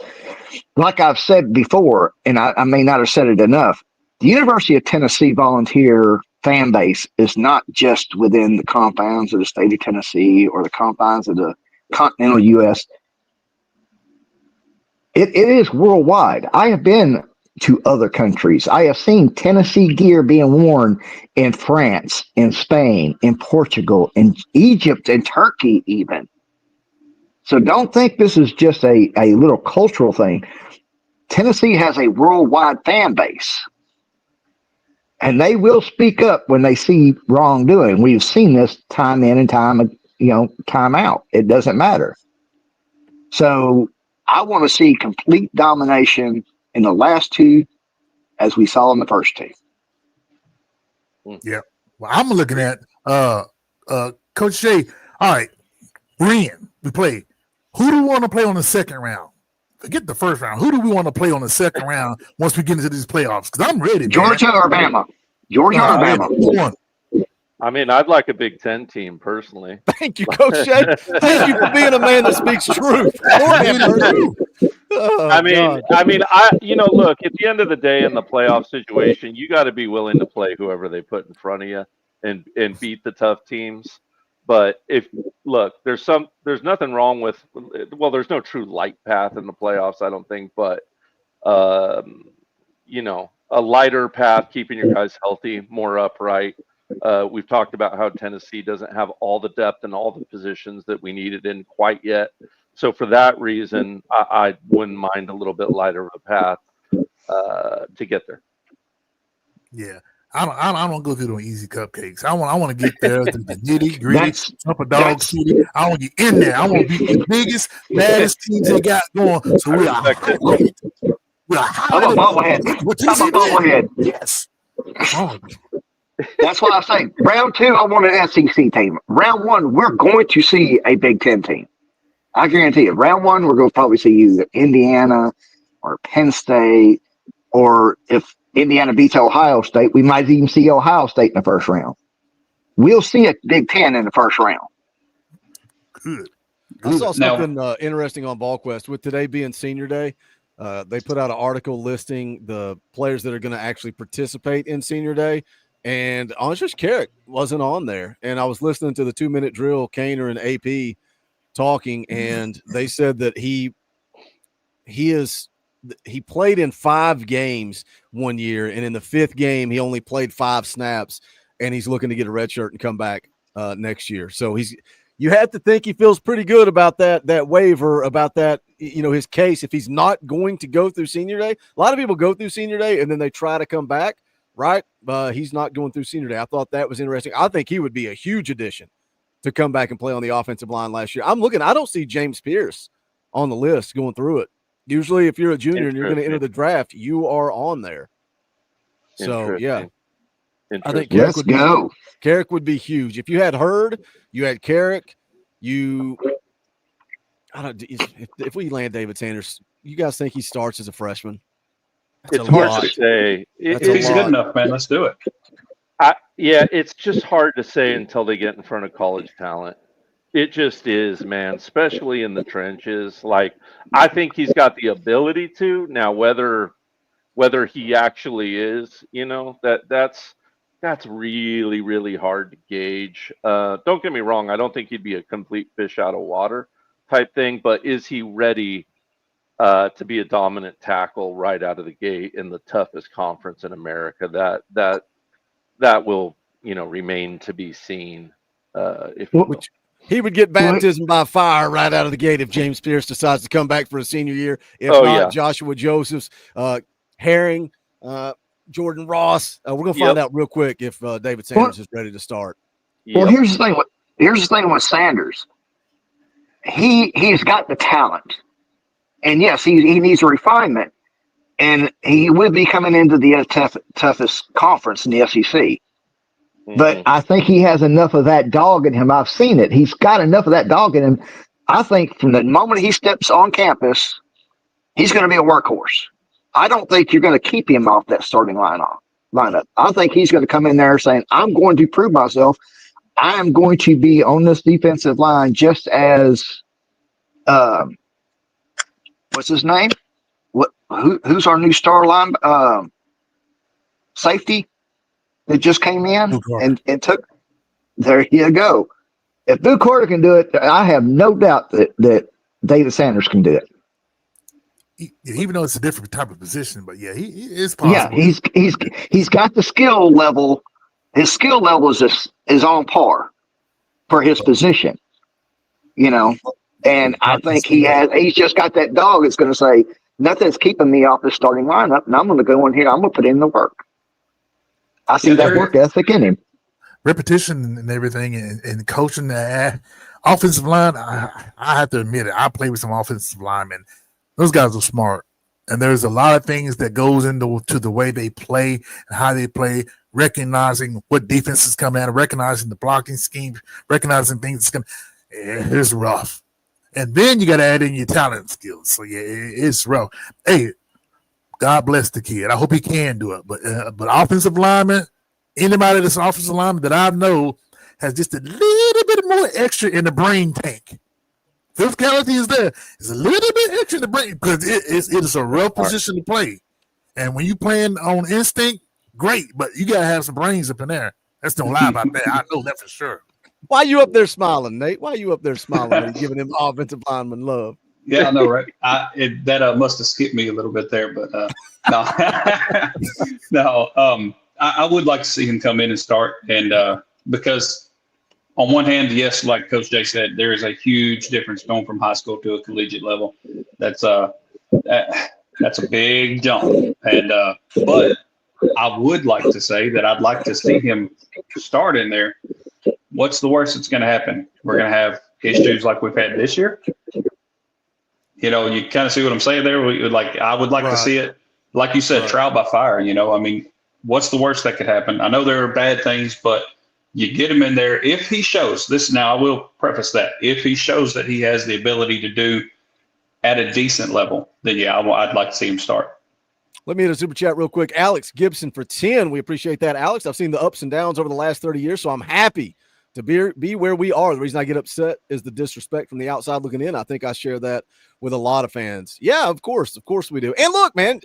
L: like I've said before, and I may not have said it enough, the University of Tennessee Volunteer fan base is not just within the confines of the state of Tennessee or the confines of the continental U.S. It is worldwide. I have been to other countries. I have seen Tennessee gear being worn in France, in Spain, in Portugal, in Egypt, and Turkey even. So don't think this is just a little cultural thing. Tennessee has a worldwide fan base. And they will speak up when they see wrongdoing. We've seen this time in and time out. It doesn't matter. So I want to see complete domination in the last two as we saw in the first two.
K: Yeah. Well, I'm looking at Coach Jay. All right, we play. Who do we want to play on the second round? Forget the first round. Who do we want to play on the second round once we get into these playoffs? Because I'm ready.
L: Georgia or Bama? Georgia or Bama?
J: I mean, I'd like a Big Ten team personally.
I: Thank you, Coach Jay. Thank you for being a man that speaks truth. Oh,
J: look, at the end of the day in the playoff situation, you got to be willing to play whoever they put in front of you and beat the tough teams. But there's nothing wrong with, there's no true light path in the playoffs, I don't think, but a lighter path, keeping your guys healthy, more upright. We've talked about how Tennessee doesn't have all the depth and all the positions that we needed in quite yet. So for that reason, I wouldn't mind a little bit lighter of a path to get there.
K: Yeah. I don't go through those easy cupcakes. I want to get there to the nitty gritty, upper dog city. I want to get in there. I want to be the biggest, baddest teams they got going. So we are.
L: I'm a bobblehead.
K: Yes. Oh.
L: That's why I say round two, I want an SEC team. Round one, we're going to see a Big Ten team. I guarantee you. Round one, we're going to probably see either Indiana or Penn State, or if Indiana beats Ohio State, we might even see Ohio State in the first round. We'll see a Big Ten in the first round.
K: Good.
I: I saw something interesting on VolQuest with today being Senior Day. They put out an article listing the players that are going to actually participate in Senior Day, and Andres Carrick wasn't on there. And I was listening to the 2-minute drill, Kaner and AP talking, and they said that he played in 5 games one year, and in the 5th game he only played 5 snaps, and he's looking to get a red shirt and come back next year. So you have to think he feels pretty good about that waiver, about that, his case. If he's not going to go through Senior Day, a lot of people go through Senior Day and then they try to come back, right? He's not going through Senior Day. I thought that was interesting. I think he would be a huge addition to come back and play on the offensive line last year. I don't see James Pierce on the list going through it. Usually if you're a junior and you're going to enter the draft, you are on there. So, yeah. I think Carrick would be huge. If you had Hurd, you had Carrick, if we land David Sanders, you guys think he starts as a freshman?
J: It's hard to say.
N: If he's good enough, man, let's do it.
J: It's just hard to say until they get in front of college talent. It just is, man, especially in the trenches. Like, I think he's got the ability to. Now, whether he actually is, that's really, really hard to gauge. Don't get me wrong. I don't think he'd be a complete fish out of water type thing, but is he ready to be a dominant tackle right out of the gate in the toughest conference in America? That will, remain to be seen.
I: He would get baptism by fire right out of the gate if James Pierce decides to come back for a senior year. If not, Joshua Josephs, Herring, Jordan Ross. We're going to find out real quick if David Sanders is ready to start.
L: Well, here's the thing. Here's the thing with Sanders. He's got the talent, and yes, he needs a refinement, and he will be coming into the toughest conference in the SEC. But I think he has enough of that dog in him. I've seen it. He's got enough of that dog in him. I think from the moment he steps on campus, he's going to be a workhorse. I don't think you're going to keep him off that starting lineup. I think he's going to come in there saying, I'm going to prove myself. I am going to be on this defensive line just as what's his name? Who's our new star line? Safety? that just came in
K: Luke Carter.
L: and took. There you go. If Luke Carter can do it, I have no doubt that David Sanders can do it.
K: Even though it's a different type of position, but yeah, he is possible.
L: Yeah, he's got the skill level. His skill level is on par for his position, you know. And I think he's just got that dog that's going to say, nothing's keeping me off the starting lineup, and I'm going to go in here. I'm going to put in the work. I see that work ethic in him.
K: Repetition and everything, and coaching the offensive line. I have to admit it. I play with some offensive linemen. Those guys are smart, and there's a lot of things that goes into the way they play and how they play. Recognizing what defense is coming at, recognizing the blocking scheme, recognizing things that's coming. It's rough. And then you got to add in your talent skills. So, yeah, it's rough. Hey, God bless the kid. I hope he can do it. But offensive lineman, anybody that's an offensive lineman that I know has just a little bit more extra in the brain tank. Physicality is there. It's a little bit extra in the brain because it is a rough position to play. And when you playing on instinct, great, but you got to have some brains up in there. Let's don't lie about that. I know that for sure.
I: Why you up there smiling, Nate? Why you up there smiling when you're giving him offensive lineman love?
N: Yeah, I know, right? That must have skipped me a little bit there, but no. No, I would like to see him come in and start, and because on one hand, yes, like Coach Jay said, there is a huge difference going from high school to a collegiate level. That's a big jump, and but I would like to say that I'd like to see him start in there. What's the worst that's going to happen? We're going to have issues like we've had this year. You know, you kind of see what I'm saying there. I would like to see it, like you said, trial by fire. You know, I mean, what's the worst that could happen? I know there are bad things, but you get him in there. If he shows this, now I will preface that. If he shows that he has the ability to do at a decent level, then yeah, I'd like to see him start.
I: Let me hit a super chat real quick. Alex Gibson for 10. We appreciate that, Alex. I've seen the ups and downs over the last 30 years, so I'm happy to be where we are. The reason I get upset is the disrespect from the outside looking in. I think I share that with a lot of fans. Yeah, of course we do. And look, man,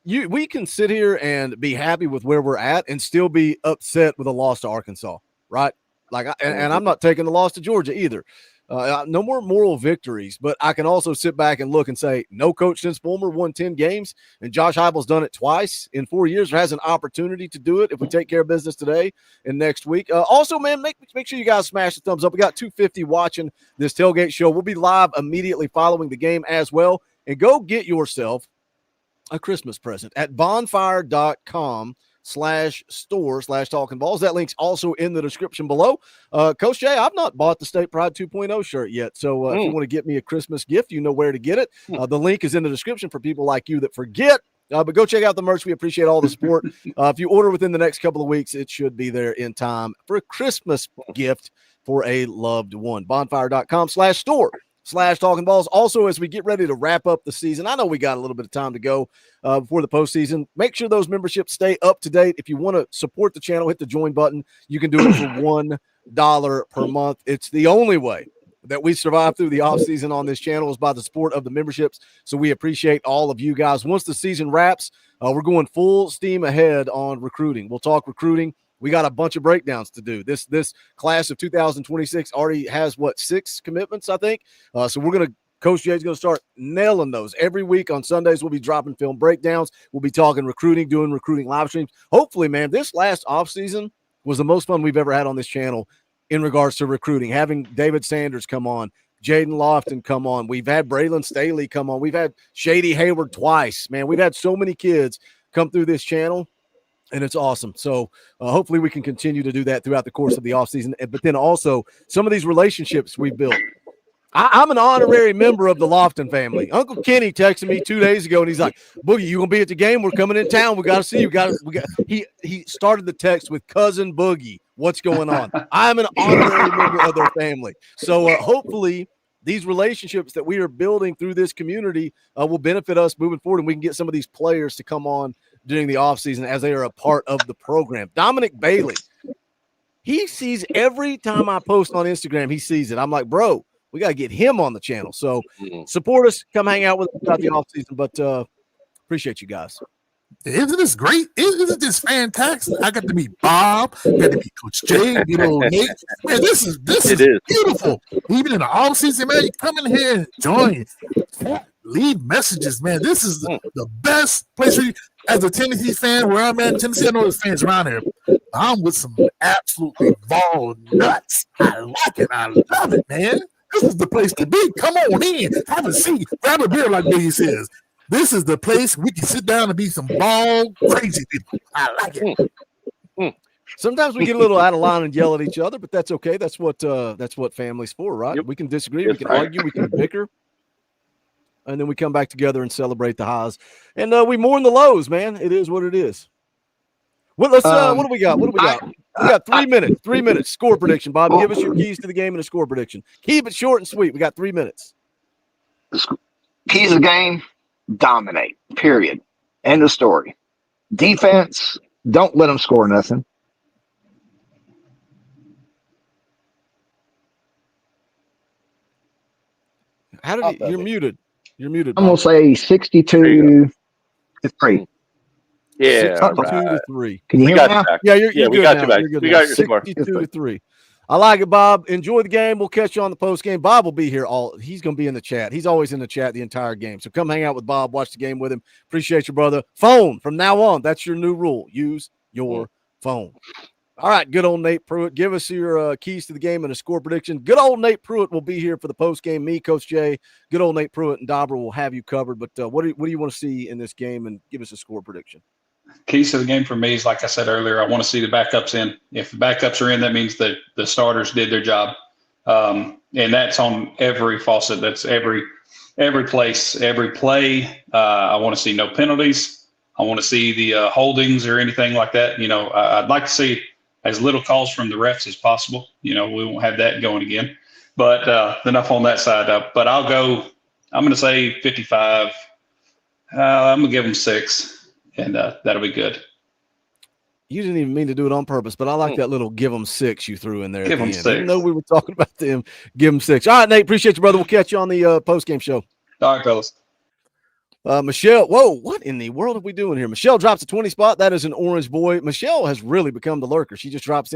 I: we can sit here and be happy with where we're at and still be upset with a loss to Arkansas, right? And I'm not taking the loss to Georgia either. No more moral victories, but I can also sit back and look and say, no coach since Fulmer won 10 games, and Josh Heupel's done it twice in 4 years, or has an opportunity to do it if we take care of business today and next week. Also, man, make sure you guys smash the thumbs up. We got 250 watching this tailgate show. We'll be live immediately following the game as well. And go get yourself a Christmas present at bonfire.com/store/Talkin VAWLS. That link's also in the description below. Coach Jay, I've not bought the State Pride 2.0 shirt yet. So if you want to get me a Christmas gift, you know where to get it. The link is in the description for people like you that forget. But go check out the merch. We appreciate all the support. If you order within the next couple of weeks, it should be there in time for a Christmas gift for a loved one. Bonfire.com/store/Talkin VAWLS. Also, as we get ready to wrap up the season, I know we got a little bit of time to go before the postseason. Make sure those memberships stay up to date. If you want to support the channel, hit the join button. You can do it for $1 per month. It's the only way that we survive through the offseason on this channel is by the support of the memberships. So we appreciate all of you guys. Once the season wraps, we're going full steam ahead on recruiting. We'll talk recruiting. We got a bunch of breakdowns to do. This class of 2026 already has 6 commitments, I think. So we're going to Coach Jay's going to start nailing those every week. On Sundays, we'll be dropping film breakdowns. We'll be talking recruiting, doing recruiting live streams. Hopefully, man, this last offseason was the most fun we've ever had on this channel in regards to recruiting. Having David Sanders come on, Jaden Lofton come on. We've had Braylon Staley come on. We've had Shady Hayward twice. Man, we've had so many kids come through this channel, and it's awesome. So hopefully we can continue to do that throughout the course of the offseason. But then also some of these relationships we've built. I'm an honorary member of the Lofton family. Uncle Kenny texted me 2 days ago, and he's like, "Boogie, you gonna be at the game? We're coming in town. We got to see you. He started the text with Cousin Boogie. What's going on? I'm an honorary member of their family. So hopefully these relationships that we are building through this community will benefit us moving forward, and we can get some of these players to come on during the offseason as they are a part of the program. Dominic Bailey, he sees every time I post on Instagram, he sees it. I'm like, bro, we got to get him on the channel. So support us. Come hang out with us throughout the offseason. But appreciate you guys.
K: Isn't this great? Isn't this fantastic? I got to meet Bob, got to meet Coach Jay, Nate. Man, this is beautiful. Even in the off season, man, you come in here and join, leave messages, man. This is the best place for you. As a Tennessee fan, where I'm at in Tennessee, I know there's fans around here. I'm with some absolutely ball nuts. I like it. I love it, man. This is the place to be. Come on in, have a seat, grab a beer, like Biggie says. This is the place we can sit down and be some ball crazy people. I like it.
I: Sometimes we get a little out of line and yell at each other, but that's okay. That's what family's for, right? Yep. We can disagree, we can argue, we can bicker, and then we come back together and celebrate the highs. And we mourn the lows, man. It is what it is. Well, let's. What do we got? We got 3 minutes. 3 minutes. Score prediction, Bob. Give us your keys to the game and a score prediction. Keep it short and sweet. We got 3 minutes.
L: Keys of the game. Dominate, period. End of story. Defense, don't let them score nothing.
I: How did you're muted? You're muted.
L: I'm gonna say 62-3.
J: Yeah,
I: 62-3.
L: Can you hear me now?
I: Yeah, you're
J: we
I: good
J: got
I: now.
J: you back.
I: You're good
J: We
I: now.
J: got your score.
I: 62-3. I like it, Bob. Enjoy the game. We'll catch you on the post game. Bob will be here he's going to be in the chat. He's always in the chat the entire game. So come hang out with Bob, watch the game with him. Appreciate you, brother. Phone from now on. That's your new rule. Use your phone. All right, good old Nate Pruitt. Give us your keys to the game and a score prediction. Good old Nate Pruitt will be here for the post game. Me, Coach Jay, good old Nate Pruitt and Dobber will have you covered. But what do you want to see in this game, and give us a score prediction?
N: Keys to the game for me is, like I said earlier, I want to see the backups in. If the backups are in, that means that the starters did their job. And that's on every faucet. That's every place, every play. I want to see no penalties. I want to see the holdings or anything like that. You know, I'd like to see as little calls from the refs as possible. You know, we won't have that going again. But enough on that side. But I'm going to say 55. I'm going to give them 6. And that'll be good.
I: You didn't even mean to do it on purpose, but I like that little give them 6 you threw in there.
N: Give them 6.
I: Even though we were talking about them, give them 6. All right, Nate, appreciate you, brother. We'll catch you on the post-game show.
N: All right, fellas.
I: Michelle, whoa, what in the world are we doing here? Michelle drops a 20 spot. That is an orange boy. Michelle has really become the lurker. She just drops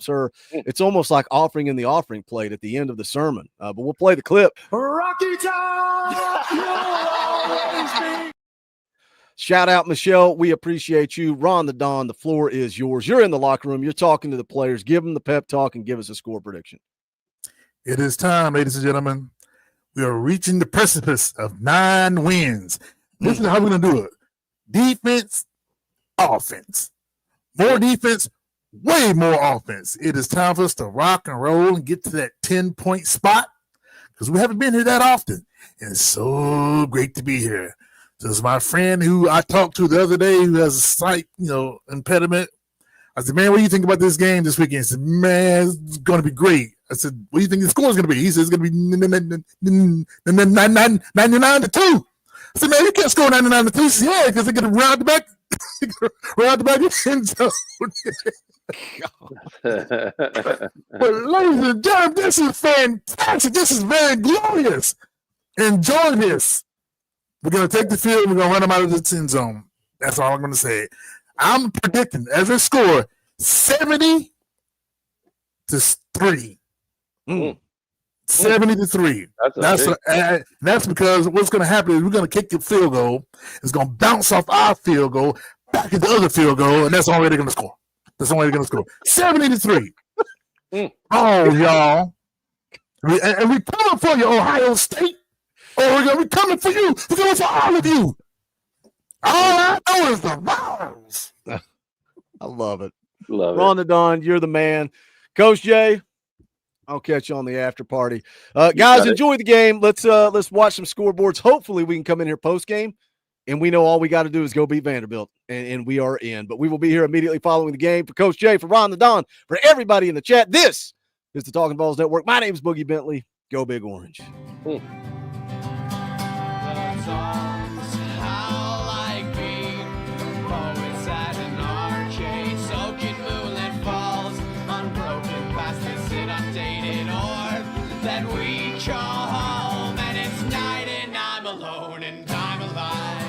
I: her. It's almost like offering in the offering plate at the end of the sermon. But we'll play the clip.
A: Rocky Top!
I: Shout out, Michelle. We appreciate you. Ron the Don, the floor is yours. You're in the locker room. You're talking to the players. Give them the pep talk and give us a score prediction.
K: It is time, ladies and gentlemen. We are reaching the precipice of 9 wins. This is how we're going to do it. Defense, offense. More defense, way more offense. It is time for us to rock and roll and get to that 10-point spot because we haven't been here that often. And it's so great to be here. So it's my friend who I talked to the other day who has a slight, impediment. I said, man, what do you think about this game this weekend? He said, man, it's going to be great. I said, what do you think the score is going to be? He said, it's going to be 99-2. I said, man, you can't score 99-2. He said, yeah, because they're going to round the back. Round the back end zone. But ladies and gentlemen, this is fantastic. This is very glorious. Enjoy this. We're going to take the field and we're going to run them out of the 10 zone. That's all I'm going to say. I'm predicting as a score 70-3. 70-3. That's because what's going to happen is we're going to kick the field goal. It's going to bounce off our field goal back to the other field goal, and that's the only way they're going to score. That's the only way they're going to score. 70-3. Oh, y'all. And we're coming for you, Ohio State. Oh, we're going to be coming for you. We're coming for all of you. All I know is the Vows.
I: I love it.
J: Love
I: Ron the Don, you're the man. Coach Jay, I'll catch you on the after party. Guys, enjoy the game. Let's watch some scoreboards. Hopefully we can come in here post game, and we know all we got to do is go beat Vanderbilt, and we are in. But we will be here immediately following the game. For Coach Jay, for Ron the Don, for everybody in the chat, this is the Talkin VAWLS Network. My name is Boogie Bentley. Go Big Orange.
H: That we call home, and it's night and I'm alone and I'm alive.